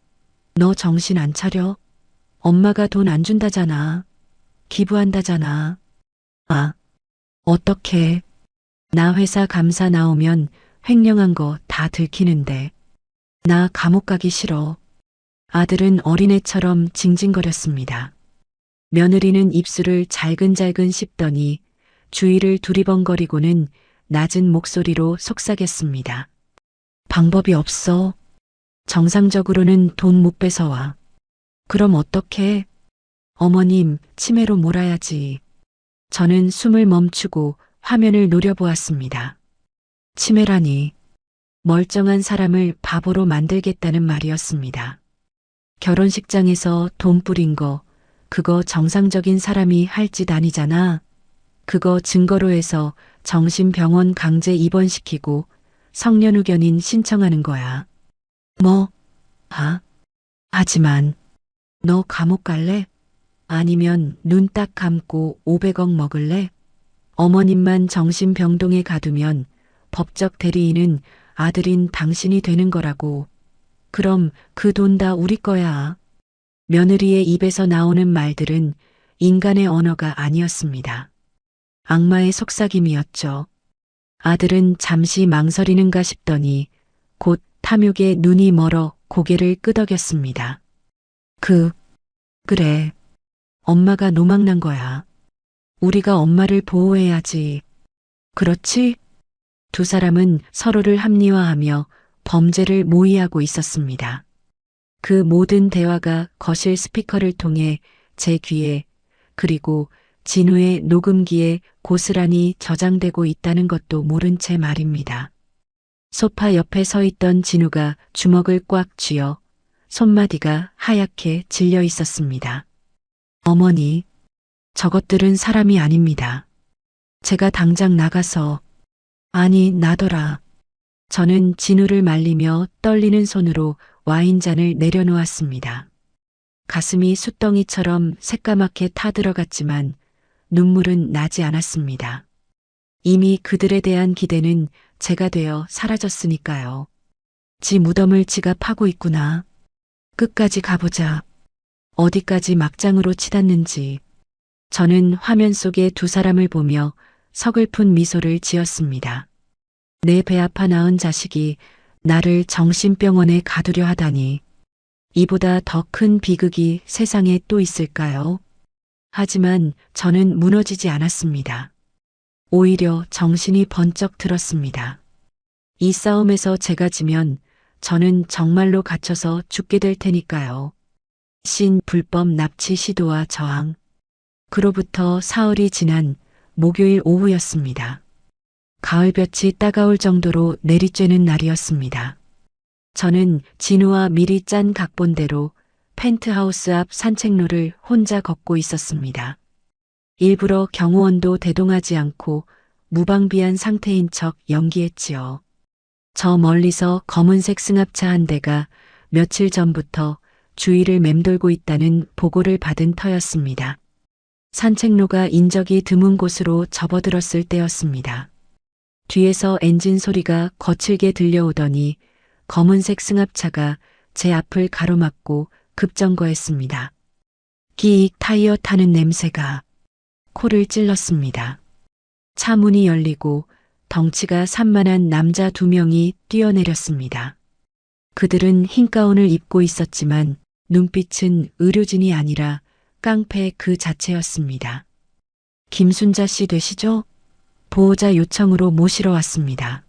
너 정신 안 차려? 엄마가 돈 안 준다잖아. 기부한다잖아. 아, 어떡해. 나 회사 감사 나오면 횡령한 거 다 들키는데. 나 감옥 가기 싫어. 아들은 어린애처럼 징징거렸습니다. 며느리는 입술을 잘근잘근 씹더니 주위를 두리번거리고는 낮은 목소리로 속삭였습니다. 방법이 없어. 정상적으로는 돈 못 뺏어와. 그럼 어떡해? 어머님, 치매로 몰아야지. 저는 숨을 멈추고 화면을 노려보았습니다. 치매라니. 멀쩡한 사람을 바보로 만들겠다는 말이었습니다. 결혼식장에서 돈 뿌린 거, 그거 정상적인 사람이 할 짓 아니잖아. 그거 증거로 해서 정신병원 강제 입원시키고 성년후견인 신청하는 거야. 뭐? 하지만 너 감옥 갈래? 아니면 눈 딱 감고 500억 먹을래? 어머님만 정신병동에 가두면 법적 대리인은 아들인 당신이 되는 거라고. 그럼 그 돈 다 우리 거야. 며느리의 입에서 나오는 말들은 인간의 언어가 아니었습니다. 악마의 속삭임이었죠. 아들은 잠시 망설이는가 싶더니 곧 탐욕에 눈이 멀어 고개를 끄덕였습니다. 그래. 엄마가 노망난 거야. 우리가 엄마를 보호해야지. 그렇지? 두 사람은 서로를 합리화하며 범죄를 모의하고 있었습니다. 그 모든 대화가 거실 스피커를 통해 제 귀에 그리고 진우의 녹음기에 고스란히 저장되고 있다는 것도 모른 채 말입니다. 소파 옆에 서 있던 진우가 주먹을 꽉 쥐어 손마디가 하얗게 질려 있었습니다. 어머니, 저것들은 사람이 아닙니다. 제가 당장 나가서. 아니, 나더라. 저는 진우를 말리며 떨리는 손으로 와인잔을 내려놓았습니다. 가슴이 숫덩이처럼 새까맣게 타들어갔지만 눈물은 나지 않았습니다. 이미 그들에 대한 기대는 제가 되어 사라졌으니까요. 지 무덤을 지가 파고 있구나. 끝까지 가보자. 어디까지 막장으로 치닫는지. 저는 화면 속의 두 사람을 보며 서글픈 미소를 지었습니다. 내 배 아파 낳은 자식이 나를 정신병원에 가두려 하다니. 이보다 더 큰 비극이 세상에 또 있을까요? 하지만 저는 무너지지 않았습니다. 오히려 정신이 번쩍 들었습니다. 이 싸움에서 제가 지면 저는 정말로 갇혀서 죽게 될 테니까요. 신 불법 납치 시도와 저항. 그로부터 사흘이 지난 목요일 오후였습니다. 가을볕이 따가울 정도로 내리쬐는 날이었습니다. 저는 진우와 미리 짠 각본대로 펜트하우스 앞 산책로를 혼자 걷고 있었습니다. 일부러 경호원도 대동하지 않고 무방비한 상태인 척 연기했지요. 저 멀리서 검은색 승합차 한 대가 며칠 전부터 주위를 맴돌고 있다는 보고를 받은 터였습니다. 산책로가 인적이 드문 곳으로 접어들었을 때였습니다. 뒤에서 엔진 소리가 거칠게 들려오더니 검은색 승합차가 제 앞을 가로막고 급정거했습니다. 끼익 타이어 타는 냄새가 코를 찔렀습니다. 차 문이 열리고 덩치가 산만한 남자 두 명이 뛰어내렸습니다. 그들은 흰 가운을 입고 있었지만 눈빛은 의료진이 아니라 깡패 그 자체였습니다. 김순자 씨 되시죠? 보호자 요청으로 모시러 왔습니다.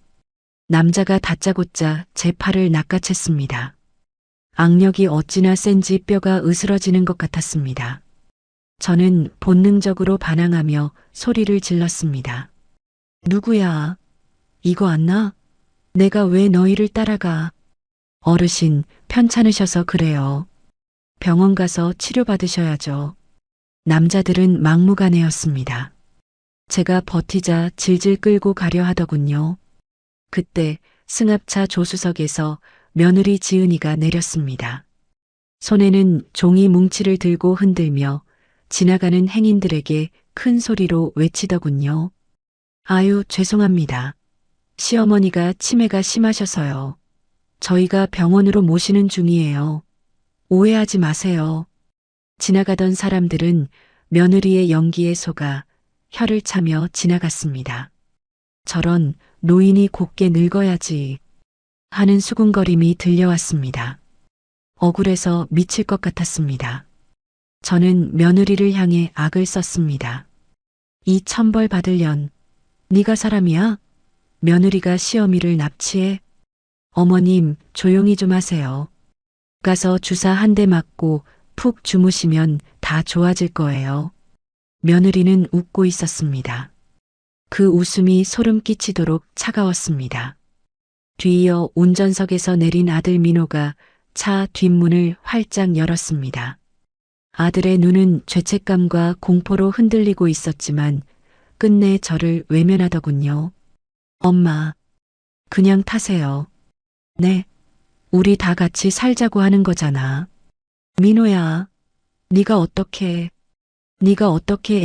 남자가 다짜고짜 제 팔을 낚아챘습니다. 악력이 어찌나 센지 뼈가 으스러지는 것 같았습니다. 저는 본능적으로 반항하며 소리를 질렀습니다. 누구야? 이거 안 나? 내가 왜 너희를 따라가? 어르신, 편찮으셔서 그래요. 병원 가서 치료받으셔야죠. 남자들은 막무가내였습니다. 제가 버티자 질질 끌고 가려 하더군요. 그때 승합차 조수석에서 며느리 지은이가 내렸습니다. 손에는 종이 뭉치를 들고 흔들며 지나가는 행인들에게 큰 소리로 외치더군요. 아유, 죄송합니다. 시어머니가 치매가 심하셔서요. 저희가 병원으로 모시는 중이에요. 오해하지 마세요. 지나가던 사람들은 며느리의 연기에 속아 혀를 차며 지나갔습니다. 저런 노인이 곱게 늙어야지 하는 수군거림이 들려왔습니다. 억울해서 미칠 것 같았습니다. 저는 며느리를 향해 악을 썼습니다. 이 천벌 받을 년, 네가 사람이야? 며느리가 시어미를 납치해? 어머님, 조용히 좀 하세요. 가서 주사 한 대 맞고 푹 주무시면 다 좋아질 거예요. 며느리는 웃고 있었습니다. 그 웃음이 소름 끼치도록 차가웠습니다. 뒤이어 운전석에서 내린 아들 민호가 차 뒷문을 활짝 열었습니다. 아들의 눈은 죄책감과 공포로 흔들리고 있었지만 끝내 저를 외면하더군요. 엄마, 그냥 타세요. 네, 우리 다 같이 살자고 하는 거잖아. 민호야, 네가 어떻게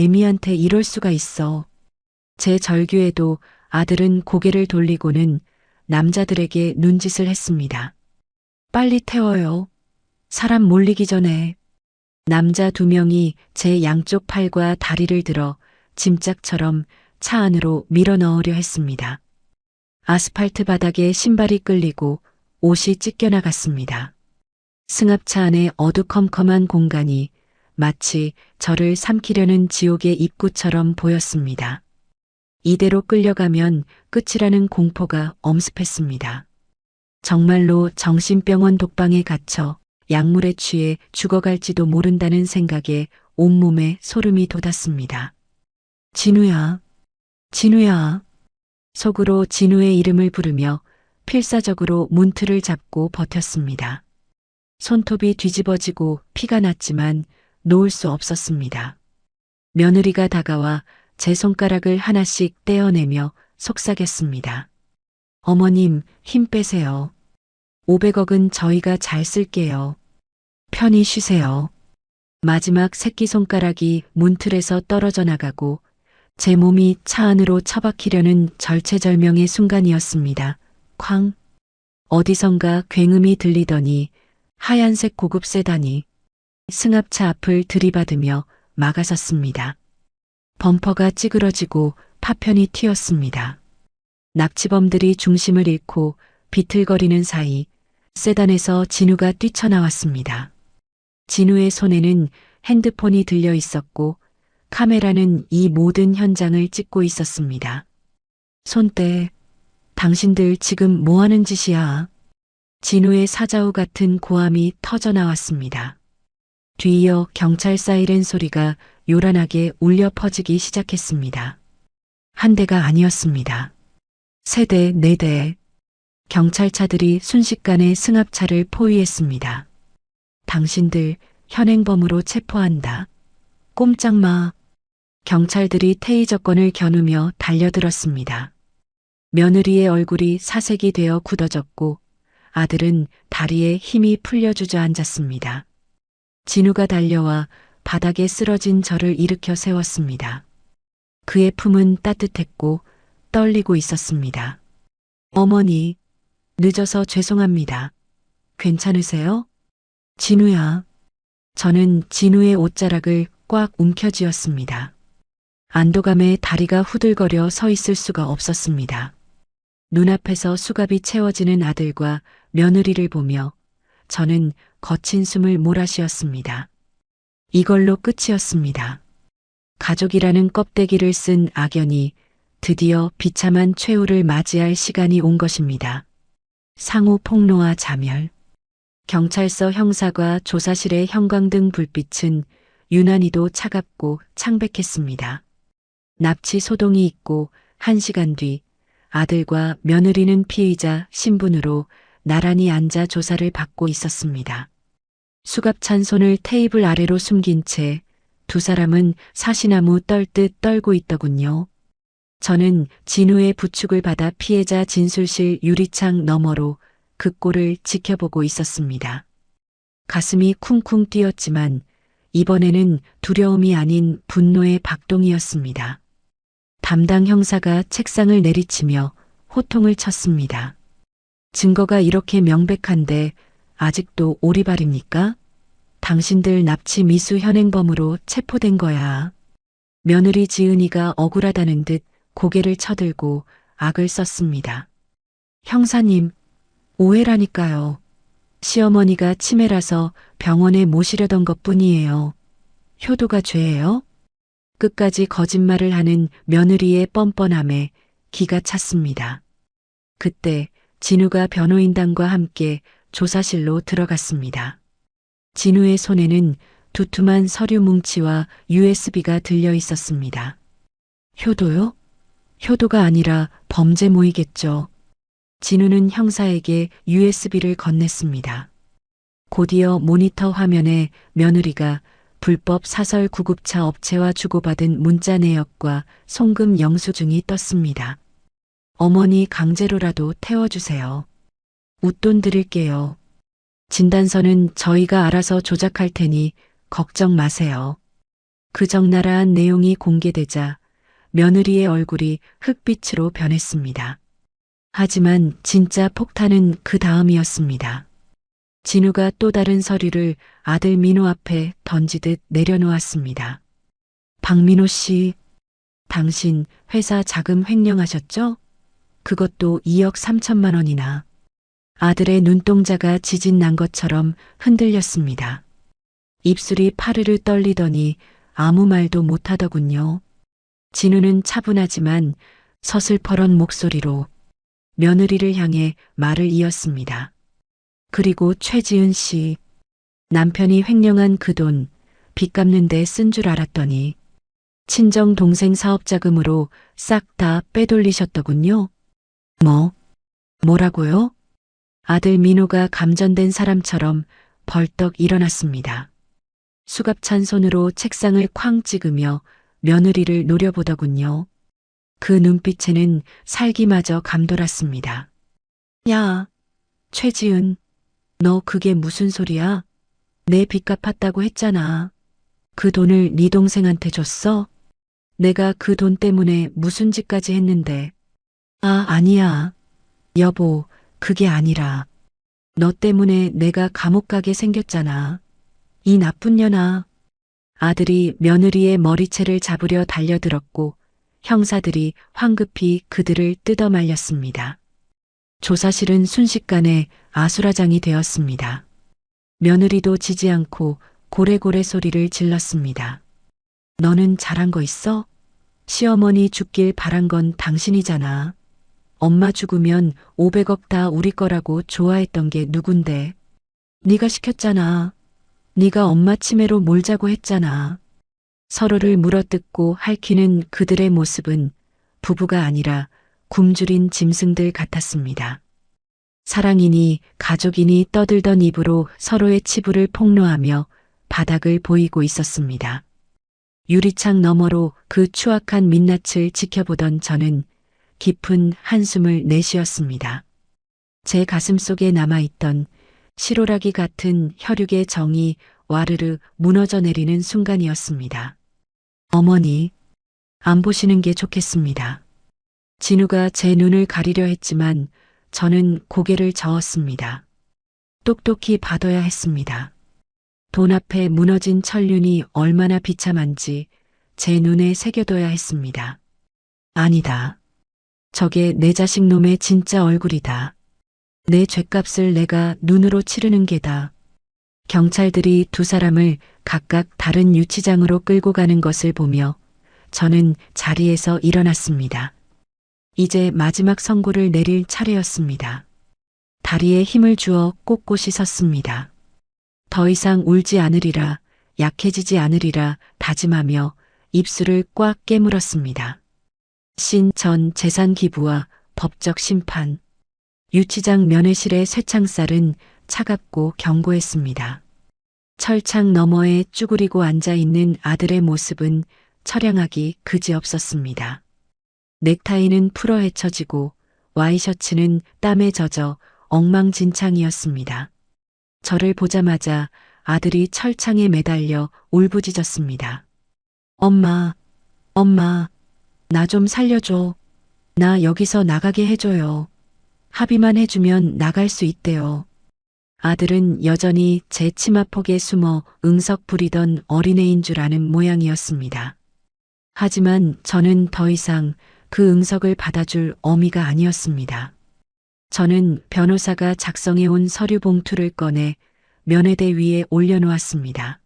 애미한테 이럴 수가 있어. 제 절규에도 아들은 고개를 돌리고는 남자들에게 눈짓을 했습니다. 빨리 태워요. 사람 몰리기 전에. 남자 2명이 제 양쪽 팔과 다리를 들어 짐짝처럼 차 안으로 밀어 넣으려 했습니다. 아스팔트 바닥에 신발이 끌리고 옷이 찢겨나갔습니다. 승합차 안의 어두컴컴한 공간이 마치 저를 삼키려는 지옥의 입구처럼 보였습니다. 이대로 끌려가면 끝이라는 공포가 엄습했습니다. 정말로 정신병원 독방에 갇혀 약물에 취해 죽어갈지도 모른다는 생각에 온몸에 소름이 돋았습니다. 진우야, 진우야. 속으로 진우의 이름을 부르며 필사적으로 문틀을 잡고 버텼습니다. 손톱이 뒤집어지고 피가 났지만 놓을 수 없었습니다. 며느리가 다가와 제 손가락을 하나씩 떼어내며 속삭였습니다. 어머님, 힘 빼세요. 500억은 저희가 잘 쓸게요. 편히 쉬세요. 마지막 새끼손가락이 문틀에서 떨어져 나가고 제 몸이 차 안으로 처박히려는 절체절명의 순간이었습니다. 쾅! 어디선가 굉음이 들리더니 하얀색 고급 세단이 승합차 앞을 들이받으며 막아섰습니다. 범퍼가 찌그러지고 파편이 튀었습니다. 납치범들이 중심을 잃고 비틀거리는 사이 세단에서 진우가 뛰쳐나왔습니다. 진우의 손에는 핸드폰이 들려 있었고 카메라는 이 모든 현장을 찍고 있었습니다. 손 떼. 당신들 지금 뭐 하는 짓이야? 진우의 사자우 같은 고함이 터져 나왔습니다. 뒤이어 경찰 사이렌 소리가 요란하게 울려 퍼지기 시작했습니다. 한 대가 아니었습니다. 3대, 4대. 경찰차들이 순식간에 승합차를 포위했습니다. 당신들 현행범으로 체포한다. 꼼짝 마. 경찰들이 테이저건을 겨누며 달려들었습니다. 며느리의 얼굴이 사색이 되어 굳어졌고 아들은 다리에 힘이 풀려 주저앉았습니다. 진우가 달려와 바닥에 쓰러진 저를 일으켜 세웠습니다. 그의 품은 따뜻했고 떨리고 있었습니다. 어머니, 늦어서 죄송합니다. 괜찮으세요? 진우야. 저는 진우의 옷자락을 꽉 움켜쥐었습니다. 안도감에 다리가 후들거려 서 있을 수가 없었습니다. 눈앞에서 수갑이 채워지는 아들과 며느리를 보며 저는 거친 숨을 몰아쉬었습니다. 이걸로 끝이었습니다. 가족이라는 껍데기를 쓴 악연이 드디어 비참한 최후를 맞이할 시간이 온 것입니다. 상호 폭로와 자멸. 경찰서 형사과 조사실의 형광등 불빛은 유난히도 차갑고 창백했습니다. 납치 소동이 있고 1시간 뒤 아들과 며느리는 피의자 신분으로 나란히 앉아 조사를 받고 있었습니다. 수갑찬 손을 테이블 아래로 숨긴 채 2사람은 사시나무 떨듯 떨고 있더군요. 저는 진우의 부축을 받아 피해자 진술실 유리창 너머로 그 꼴을 지켜보고 있었습니다. 가슴이 쿵쿵 뛰었지만 이번에는 두려움이 아닌 분노의 박동이었습니다. 담당 형사가 책상을 내리치며 호통을 쳤습니다. 증거가 이렇게 명백한데 아직도 오리발입니까? 당신들 납치 미수 현행범으로 체포된 거야. 며느리 지은이가 억울하다는 듯 고개를 쳐들고 악을 썼습니다. 형사님, 오해라니까요. 시어머니가 치매라서 병원에 모시려던 것뿐이에요. 효도가 죄예요? 끝까지 거짓말을 하는 며느리의 뻔뻔함에 기가 찼습니다. 그때 진우가 변호인단과 함께 조사실로 들어갔습니다. 진우의 손에는 두툼한 서류 뭉치와 USB가 들려 있었습니다. 효도요? 효도가 아니라 범죄모이겠죠. 진우는 형사에게 USB를 건넸습니다. 곧이어 모니터 화면에 며느리가 불법 사설 구급차 업체와 주고받은 문자 내역과 송금 영수증이 떴습니다. 어머니 강제로라도 태워주세요. 웃돈 드릴게요. 진단서는 저희가 알아서 조작할 테니 걱정 마세요. 그 적나라한 내용이 공개되자 며느리의 얼굴이 흑빛으로 변했습니다. 하지만 진짜 폭탄은 그 다음이었습니다. 진우가 또 다른 서류를 아들 민호 앞에 던지듯 내려놓았습니다. 박민호 씨, 당신 회사 자금 횡령하셨죠? 그것도 2억 3천만 원이나. 아들의 눈동자가 지진 난 것처럼 흔들렸습니다. 입술이 파르르 떨리더니 아무 말도 못하더군요. 진우는 차분하지만 서슬퍼런 목소리로 며느리를 향해 말을 이었습니다. 그리고 최지은 씨, 남편이 횡령한 그 돈 빚 갚는 데 쓴 줄 알았더니 친정 동생 사업 자금으로 싹 다 빼돌리셨더군요. 뭐라고요? 아들 민호가 감전된 사람처럼 벌떡 일어났습니다. 수갑찬 손으로 책상을 쾅 찍으며 며느리를 노려보더군요. 그 눈빛에는 살기마저 감돌았습니다. 야, 최지은, 너 그게 무슨 소리야? 내 빚 갚았다고 했잖아. 그 돈을 네 동생한테 줬어? 내가 그 돈 때문에 무슨 짓까지 했는데. 아니야. 여보, 그게 아니라 너 때문에 내가 감옥 가게 생겼잖아. 이 나쁜 년아. 아들이 며느리의 머리채를 잡으려 달려들었고 형사들이 황급히 그들을 뜯어 말렸습니다. 조사실은 순식간에 아수라장이 되었습니다. 며느리도 지지 않고 고래고래 소리를 질렀습니다. 너는 잘한 거 있어? 시어머니 죽길 바란 건 당신이잖아. 엄마 죽으면 500억 다 우리 거라고 좋아했던 게 누군데. 네가 시켰잖아. 네가 엄마 치매로 몰자고 했잖아. 서로를 물어뜯고 핥히는 그들의 모습은 부부가 아니라 굶주린 짐승들 같았습니다. 사랑이니 가족이니 떠들던 입으로 서로의 치부를 폭로하며 바닥을 보이고 있었습니다. 유리창 너머로 그 추악한 민낯을 지켜보던 저는 깊은 한숨을 내쉬었습니다. 제 가슴 속에 남아있던 실오라기 같은 혈육의 정이 와르르 무너져 내리는 순간이었습니다. 어머니, 안 보시는 게 좋겠습니다. 진우가 제 눈을 가리려 했지만 저는 고개를 저었습니다. 똑똑히 봐둬야 했습니다. 돈 앞에 무너진 천륜이 얼마나 비참한지 제 눈에 새겨둬야 했습니다. 아니다. 저게 내 자식 놈의 진짜 얼굴이다. 내 죗값을 내가 눈으로 치르는 게다. 경찰들이 두 사람을 각각 다른 유치장으로 끌고 가는 것을 보며 저는 자리에서 일어났습니다. 이제 마지막 선고를 내릴 차례였습니다. 다리에 힘을 주어 꼿꼿이 섰습니다. 더 이상 울지 않으리라, 약해지지 않으리라 다짐하며 입술을 꽉 깨물었습니다. 전 재산 기부와 법적 심판. 유치장 면회실의 쇠창살은 차갑고 견고했습니다. 철창 너머에 쭈그리고 앉아있는 아들의 모습은 처량하기 그지없었습니다. 넥타이는 풀어 헤쳐지고 와이셔츠는 땀에 젖어 엉망진창이었습니다. 저를 보자마자 아들이 철창에 매달려 울부짖었습니다. 엄마, 나 좀 살려줘. 나 여기서 나가게 해줘요. 합의만 해주면 나갈 수 있대요. 아들은 여전히 제 치마폭에 숨어 응석 부리던 어린애인 줄 아는 모양이었습니다. 하지만 저는 더 이상 그 응석을 받아줄 어미가 아니었습니다. 저는 변호사가 작성해온 서류 봉투를 꺼내 면회대 위에 올려놓았습니다.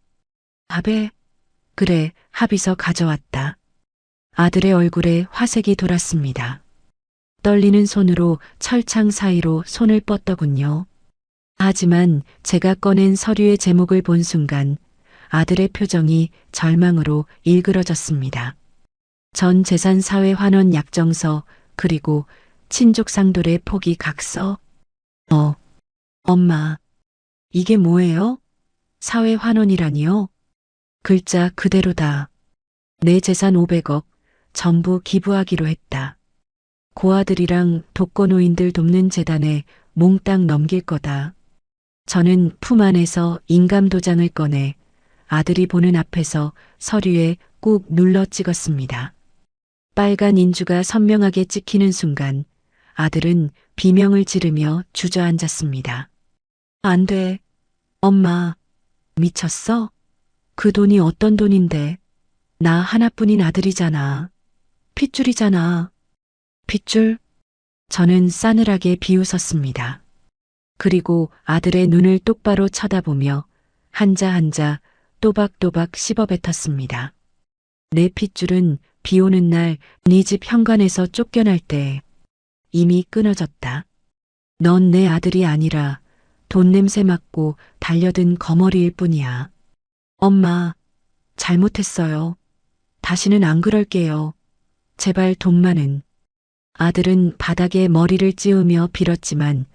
아베, 그래, 합의서 가져왔다. 아들의 얼굴에 화색이 돌았습니다. 떨리는 손으로 철창 사이로 손을 뻗더군요. 하지만 제가 꺼낸 서류의 제목을 본 순간 아들의 표정이 절망으로 일그러졌습니다. 전 재산 사회 환원 약정서 그리고 친족 상돌의 포기 각서. 엄마, 이게 뭐예요? 사회 환원이라니요? 글자 그대로다. 내 재산 500억 전부 기부하기로 했다. 고아들이랑 독거노인들 돕는 재단에 몽땅 넘길 거다. 저는 품 안에서 인감도장을 꺼내 아들이 보는 앞에서 서류에 꾹 눌러 찍었습니다. 빨간 인주가 선명하게 찍히는 순간 아들은 비명을 지르며 주저앉았습니다. 안 돼. 엄마, 미쳤어? 그 돈이 어떤 돈인데? 나 하나뿐인 아들이잖아. 핏줄이잖아. 핏줄? 저는 싸늘하게 비웃었습니다. 그리고 아들의 눈을 똑바로 쳐다보며 한자 한자 또박또박 씹어뱉었습니다. 내 핏줄은 비 오는 날 네 집 현관에서 쫓겨날 때 이미 끊어졌다. 넌 내 아들이 아니라 돈 냄새 맡고 달려든 거머리일 뿐이야. 엄마, 잘못했어요. 다시는 안 그럴게요. 제발 돈만은. 아들은 바닥에 머리를 찌우며 빌었지만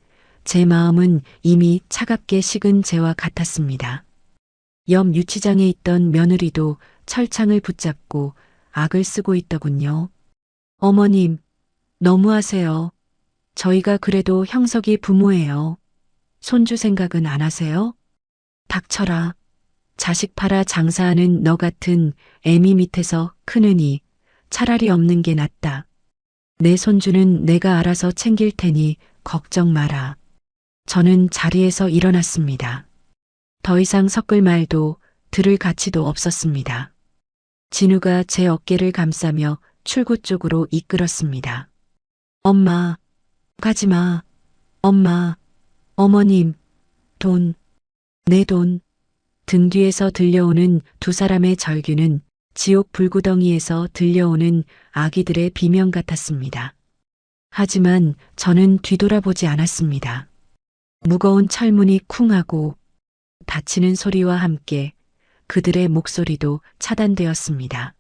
제 마음은 이미 차갑게 식은 재와 같았습니다. 옆 유치장에 있던 며느리도 철창을 붙잡고 악을 쓰고 있더군요. 어머님, 너무하세요. 저희가 그래도 형석이 부모예요. 손주 생각은 안 하세요? 닥쳐라. 자식 팔아 장사하는 너 같은 애미 밑에서 크느니 차라리 없는 게 낫다. 내 손주는 내가 알아서 챙길 테니 걱정 마라. 저는 자리에서 일어났습니다. 더 이상 섞을 말도 들을 가치도 없었습니다. 진우가 제 어깨를 감싸며 출구 쪽으로 이끌었습니다. 엄마, 가지마. 엄마, 어머님, 돈, 내 돈. 등 뒤에서 들려오는 두 사람의 절규는 지옥 불구덩이에서 들려오는 아기들의 비명 같았습니다. 하지만 저는 뒤돌아보지 않았습니다. 무거운 철문이 쿵하고 닫히는 소리와 함께 그들의 목소리도 차단되었습니다.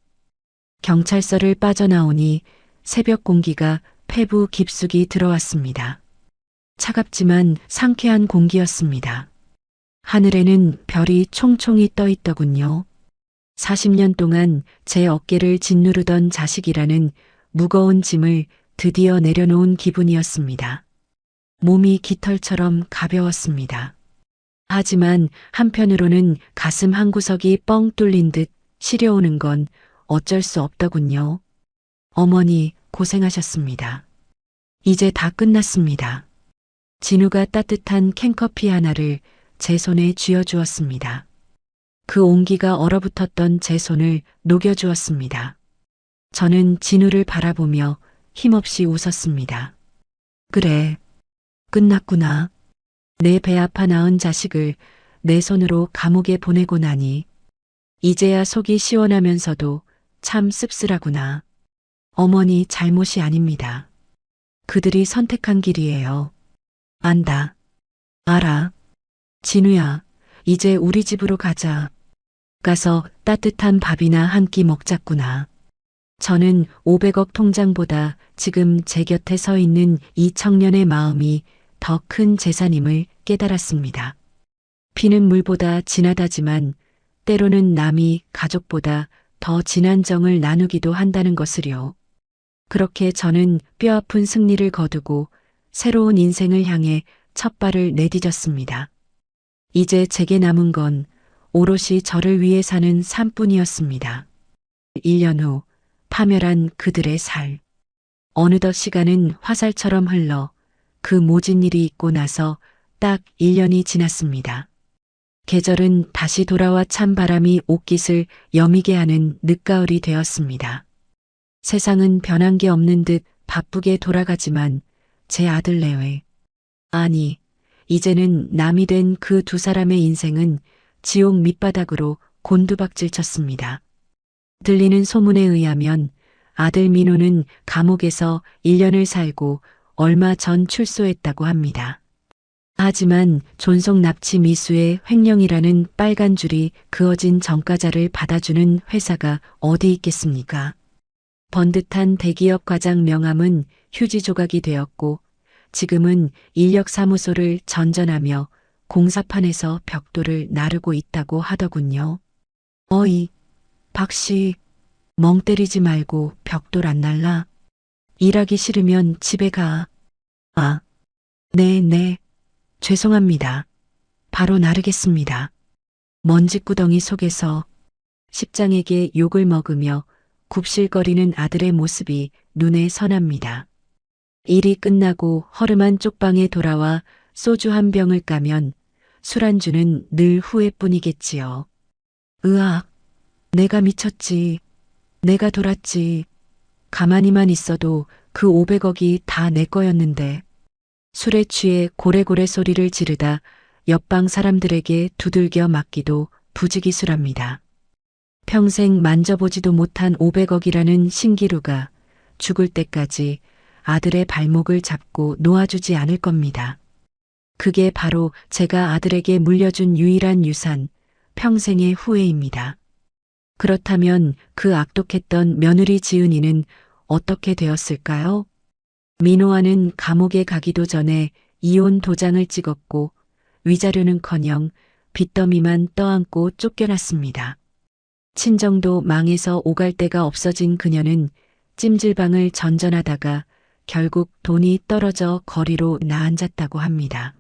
경찰서를 빠져나오니 새벽 공기가 폐부 깊숙이 들어왔습니다. 차갑지만 상쾌한 공기였습니다. 하늘에는 별이 총총히 떠 있더군요. 40년 동안 제 어깨를 짓누르던 자식이라는 무거운 짐을 드디어 내려놓은 기분이었습니다. 몸이 깃털처럼 가벼웠습니다. 하지만 한편으로는 가슴 한구석이 뻥 뚫린 듯 시려오는 건 어쩔 수 없더군요. 어머니 고생하셨습니다. 이제 다 끝났습니다. 진우가 따뜻한 캔커피 하나를 제 손에 쥐어주었습니다. 그 온기가 얼어붙었던 제 손을 녹여주었습니다. 저는 진우를 바라보며 힘없이 웃었습니다. 그래, 끝났구나. 내 배 아파 낳은 자식을 내 손으로 감옥에 보내고 나니 이제야 속이 시원하면서도 참 씁쓸하구나. 어머니 잘못이 아닙니다. 그들이 선택한 길이에요. 안다. 알아. 진우야, 이제 우리 집으로 가자. 가서 따뜻한 밥이나 한 끼 먹자꾸나. 저는 500억 통장보다 지금 제 곁에 서 있는 이 청년의 마음이 더 큰 재산임을 깨달았습니다. 피는 물보다 진하다지만 때로는 남이 가족보다 더 진한 정을 나누기도 한다는 것을요. 그렇게 저는 뼈아픈 승리를 거두고 새로운 인생을 향해 첫 발을 내디뎠습니다. 이제 제게 남은 건 오롯이 저를 위해 사는 삶뿐이었습니다. 1년 후 파멸한 그들의 살. 어느덧 시간은 화살처럼 흘러 그 모진 일이 있고 나서 딱 1년이 지났습니다. 계절은 다시 돌아와 찬바람이 옷깃을 여미게 하는 늦가을이 되었습니다. 세상은 변한 게 없는 듯 바쁘게 돌아가지만 제 아들 내외, 아니, 이제는 남이 된 그 두 사람의 인생은 지옥 밑바닥으로 곤두박질 쳤습니다. 들리는 소문에 의하면 아들 민호는 감옥에서 1년을 살고 얼마 전 출소했다고 합니다. 하지만 존속 납치 미수의 횡령이라는 빨간 줄이 그어진 전과자를 받아주는 회사가 어디 있겠습니까? 번듯한 대기업 과장 명함은 휴지 조각이 되었고 지금은 인력사무소를 전전하며 공사판에서 벽돌을 나르고 있다고 하더군요. 어이, 박씨, 멍 때리지 말고 벽돌 안 날라. 일하기 싫으면 집에 가. 아, 네, 죄송합니다. 바로 나르겠습니다. 먼지구덩이 속에서 십장에게 욕을 먹으며 굽실거리는 아들의 모습이 눈에 선합니다. 일이 끝나고 허름한 쪽방에 돌아와 소주 한 병을 까면 술안주는 늘 후회뿐이겠지요. 으악, 내가 미쳤지. 내가 돌았지. 가만히만 있어도 그 500억이 다 내 거였는데. 술에 취해 고래고래 소리를 지르다 옆방 사람들에게 두들겨 맞기도 부지기수랍니다. 평생 만져보지도 못한 500억이라는 신기루가 죽을 때까지 아들의 발목을 잡고 놓아주지 않을 겁니다. 그게 바로 제가 아들에게 물려준 유일한 유산, 평생의 후회입니다. 그렇다면 그 악독했던 며느리 지은이는 어떻게 되었을까요? 민호와는 감옥에 가기도 전에 이혼 도장을 찍었고 위자료는커녕 빚더미만 떠안고 쫓겨났습니다. 친정도 망해서 오갈 데가 없어진 그녀는 찜질방을 전전하다가 결국 돈이 떨어져 거리로 나앉았다고 합니다.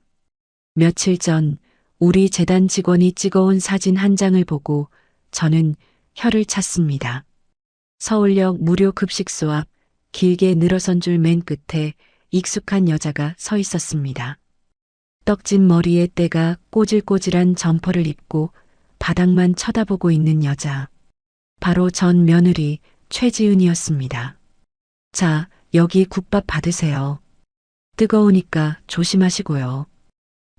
며칠 전 우리 재단 직원이 찍어온 사진 한 장을 보고 저는 혀를 찼습니다. 서울역 무료 급식소 앞 길게 늘어선 줄 맨 끝에 익숙한 여자가 서 있었습니다. 떡진 머리에 때가 꼬질꼬질한 점퍼를 입고 바닥만 쳐다보고 있는 여자. 바로 전 며느리 최지은이었습니다. 자, 여기 국밥 받으세요. 뜨거우니까 조심하시고요.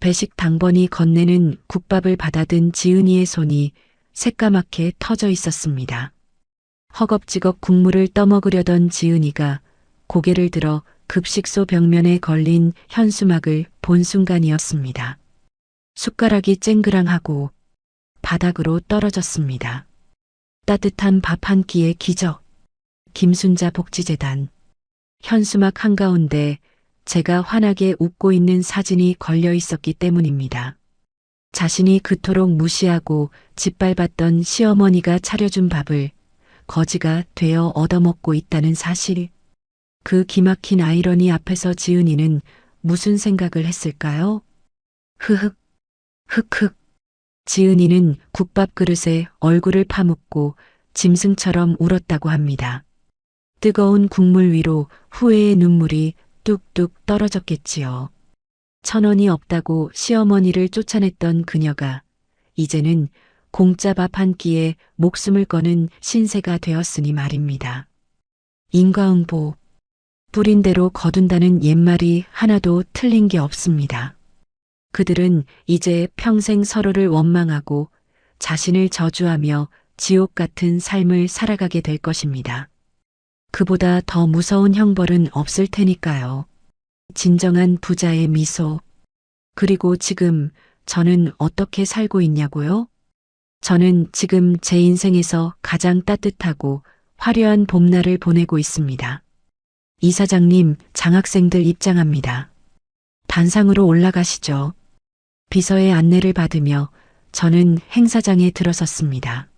배식 당번이 건네는 국밥을 받아든 지은이의 손이 새까맣게 터져 있었습니다. 허겁지겁 국물을 떠먹으려던 지은이가 고개를 들어 급식소 벽면에 걸린 현수막을 본 순간이었습니다. 숟가락이 쨍그랑하고 바닥으로 떨어졌습니다. 따뜻한 밥 한 끼의 기적. 김순자 복지재단. 현수막 한가운데 제가 환하게 웃고 있는 사진이 걸려 있었기 때문입니다. 자신이 그토록 무시하고 짓밟았던 시어머니가 차려준 밥을 거지가 되어 얻어먹고 있다는 사실. 그 기막힌 아이러니 앞에서 지은이는 무슨 생각을 했을까요? 흐흑, 흑흑. 지은이는 국밥 그릇에 얼굴을 파묻고 짐승처럼 울었다고 합니다. 뜨거운 국물 위로 후회의 눈물이 뚝뚝 떨어졌겠지요. 1,000원이 없다고 시어머니를 쫓아냈던 그녀가 이제는 공짜 밥 한 끼에 목숨을 거는 신세가 되었으니 말입니다. 인과응보, 뿌린 대로 거둔다는 옛말이 하나도 틀린 게 없습니다. 그들은 이제 평생 서로를 원망하고 자신을 저주하며 지옥 같은 삶을 살아가게 될 것입니다. 그보다 더 무서운 형벌은 없을 테니까요. 진정한 부자의 미소. 그리고 지금 저는 어떻게 살고 있냐고요? 저는 지금 제 인생에서 가장 따뜻하고 화려한 봄날을 보내고 있습니다. 이사장님, 장학생들 입장합니다. 단상으로 올라가시죠. 비서의 안내를 받으며 저는 행사장에 들어섰습니다.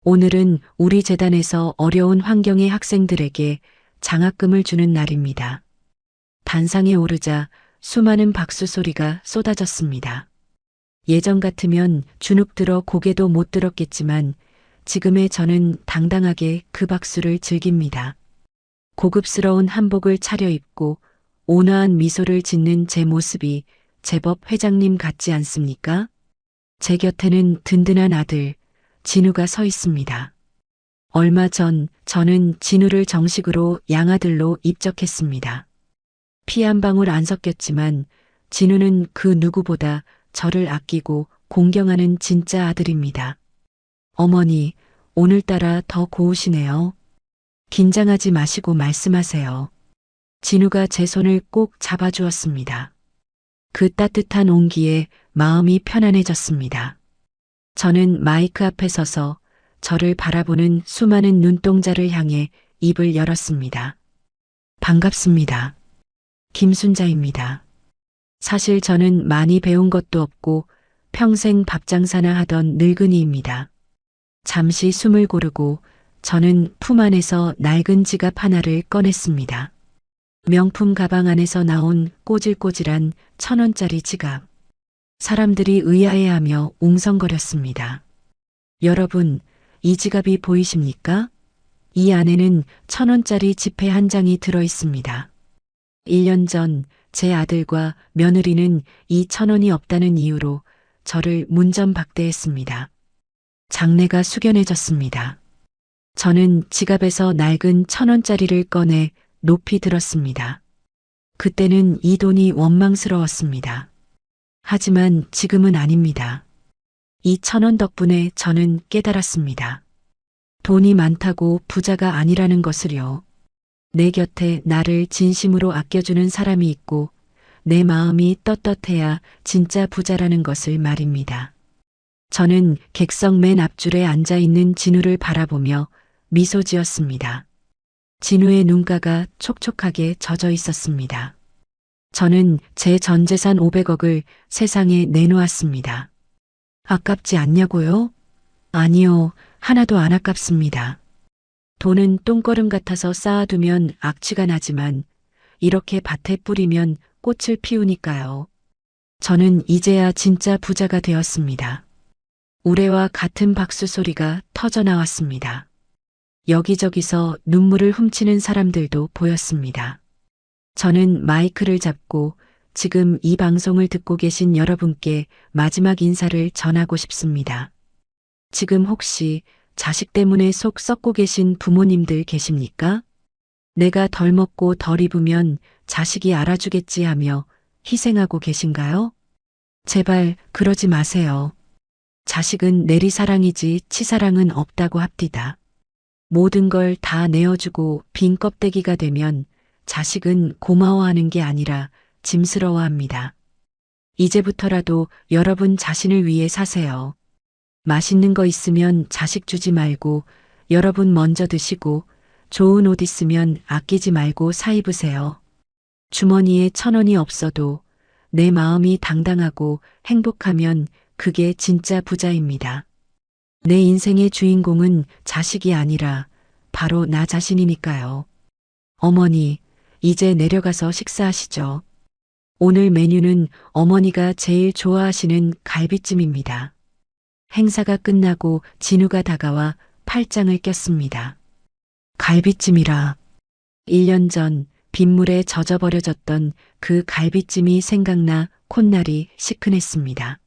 오늘은 우리 재단에서 어려운 환경의 학생들에게 장학금을 주는 날입니다. 단상에 오르자 수많은 박수 소리가 쏟아졌습니다. 예전 같으면 주눅 들어 고개도 못 들었겠지만 지금의 저는 당당하게 그 박수를 즐깁니다. 고급스러운 한복을 차려입고 온화한 미소를 짓는 제 모습이 제법 회장님 같지 않습니까? 제 곁에는 든든한 아들, 진우가 서 있습니다. 얼마 전 저는 진우를 정식으로 양아들로 입적했습니다. 피 한 방울 안 섞였지만 진우는 그 누구보다 저를 아끼고 공경하는 진짜 아들입니다. 어머니, 오늘따라 더 고우시네요. 긴장하지 마시고 말씀하세요. 진우가 제 손을 꼭 잡아주었습니다. 그 따뜻한 온기에 마음이 편안해졌습니다. 저는 마이크 앞에 서서 저를 바라보는 수많은 눈동자를 향해 입을 열었습니다. 반갑습니다. 김순자입니다. 사실 저는 많이 배운 것도 없고 평생 밥장사나 하던 늙은이입니다. 잠시 숨을 고르고 저는 품 안에서 낡은 지갑 하나를 꺼냈습니다. 명품 가방 안에서 나온 꼬질꼬질한 1,000원짜리 지갑. 사람들이 의아해하며 웅성거렸습니다. 여러분, 이 지갑이 보이십니까? 이 안에는 1,000원짜리 지폐 한 장이 들어 있습니다. 1년 전 제 아들과 며느리는 이 1,000원이 없다는 이유로 저를 문전박대했습니다. 장내가 숙연해졌습니다. 저는 지갑에서 낡은 1,000원짜리를 꺼내 높이 들었습니다. 그때는 이 돈이 원망스러웠습니다. 하지만 지금은 아닙니다. 이 1,000원 덕분에 저는 깨달았습니다. 돈이 많다고 부자가 아니라는 것을요. 내 곁에 나를 진심으로 아껴주는 사람이 있고 내 마음이 떳떳해야 진짜 부자라는 것을 말입니다. 저는 객석 맨 앞줄에 앉아있는 진우를 바라보며 미소 지었습니다. 진우의 눈가가 촉촉하게 젖어 있었습니다. 저는 제 전 재산 500억을 세상에 내놓았습니다. 아깝지 않냐고요? 아니요, 하나도 안 아깝습니다. 돈은 똥거름 같아서 쌓아두면 악취가 나지만 이렇게 밭에 뿌리면 꽃을 피우니까요. 저는 이제야 진짜 부자가 되었습니다. 우레와 같은 박수 소리가 터져 나왔습니다. 여기저기서 눈물을 훔치는 사람들도 보였습니다. 저는 마이크를 잡고 지금 이 방송을 듣고 계신 여러분께 마지막 인사를 전하고 싶습니다. 지금 혹시 자식 때문에 속 썩고 계신 부모님들 계십니까? 내가 덜 먹고 덜 입으면 자식이 알아주겠지 하며 희생하고 계신가요? 제발 그러지 마세요. 자식은 내리사랑이지 치사랑은 없다고 합디다. 모든 걸 다 내어주고 빈 껍데기가 되면 자식은 고마워하는 게 아니라 짐스러워합니다. 이제부터라도 여러분 자신을 위해 사세요. 맛있는 거 있으면 자식 주지 말고 여러분 먼저 드시고 좋은 옷 있으면 아끼지 말고 사 입으세요. 주머니에 1,000원이 없어도 내 마음이 당당하고 행복하면 그게 진짜 부자입니다. 내 인생의 주인공은 자식이 아니라 바로 나 자신이니까요. 어머니, 이제 내려가서 식사하시죠. 오늘 메뉴는 어머니가 제일 좋아하시는 갈비찜입니다. 행사가 끝나고 진우가 다가와 팔짱을 꼈습니다. 갈비찜이라. 1년 전 빗물에 젖어버려졌던 그 갈비찜이 생각나 콧날이 시큰했습니다.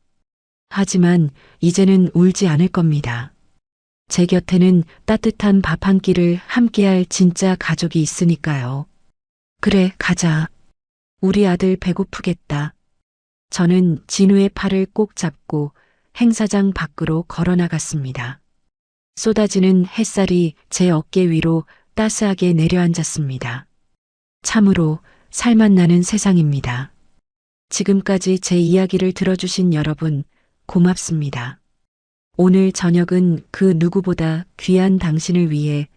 하지만 이제는 울지 않을 겁니다. 제 곁에는 따뜻한 밥 한 끼를 함께할 진짜 가족이 있으니까요. 그래, 가자. 우리 아들 배고프겠다. 저는 진우의 팔을 꼭 잡고 행사장 밖으로 걸어 나갔습니다. 쏟아지는 햇살이 제 어깨 위로 따스하게 내려앉았습니다. 참으로 살맛 나는 세상입니다. 지금까지 제 이야기를 들어주신 여러분, 고맙습니다. 오늘 저녁은 그 누구보다 귀한 당신을 위해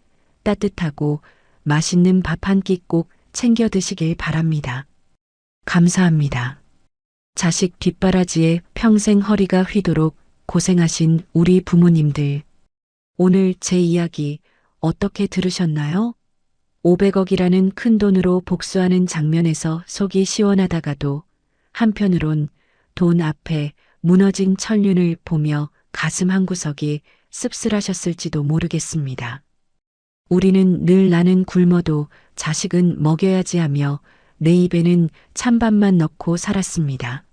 따뜻하고 맛있는 밥 한 끼 꼭 챙겨 드시길 바랍니다. 감사합니다. 자식 뒷바라지에 평생 허리가 휘도록 고생하신 우리 부모님들. 오늘 제 이야기 어떻게 들으셨나요? 500억이라는 큰 돈으로 복수하는 장면에서 속이 시원하다가도 한편으론 돈 앞에 무너진 천륜을 보며 가슴 한구석이 씁쓸하셨을지도 모르겠습니다. 우리는 늘 나는 굶어도 자식은 먹여야지 하며 내 입에는 찬밥만 넣고 살았습니다.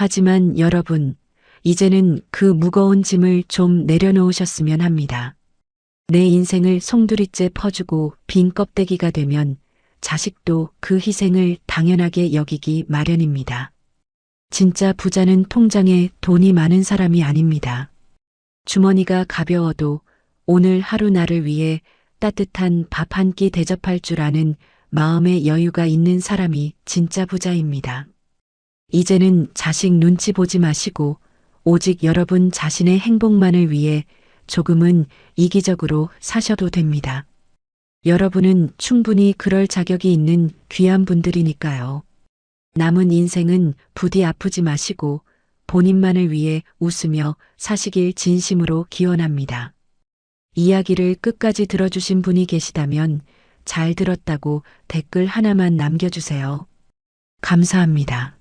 하지만 여러분, 이제는 그 무거운 짐을 좀 내려놓으셨으면 합니다. 내 인생을 송두리째 퍼주고 빈 껍데기가 되면 자식도 그 희생을 당연하게 여기기 마련입니다. 진짜 부자는 통장에 돈이 많은 사람이 아닙니다. 주머니가 가벼워도 오늘 하루 나를 위해 따뜻한 밥 한 끼 대접할 줄 아는 마음의 여유가 있는 사람이 진짜 부자입니다. 이제는 자식 눈치 보지 마시고 오직 여러분 자신의 행복만을 위해 조금은 이기적으로 사셔도 됩니다. 여러분은 충분히 그럴 자격이 있는 귀한 분들이니까요. 남은 인생은 부디 아프지 마시고 본인만을 위해 웃으며 사시길 진심으로 기원합니다. 이야기를 끝까지 들어주신 분이 계시다면 잘 들었다고 댓글 하나만 남겨주세요. 감사합니다.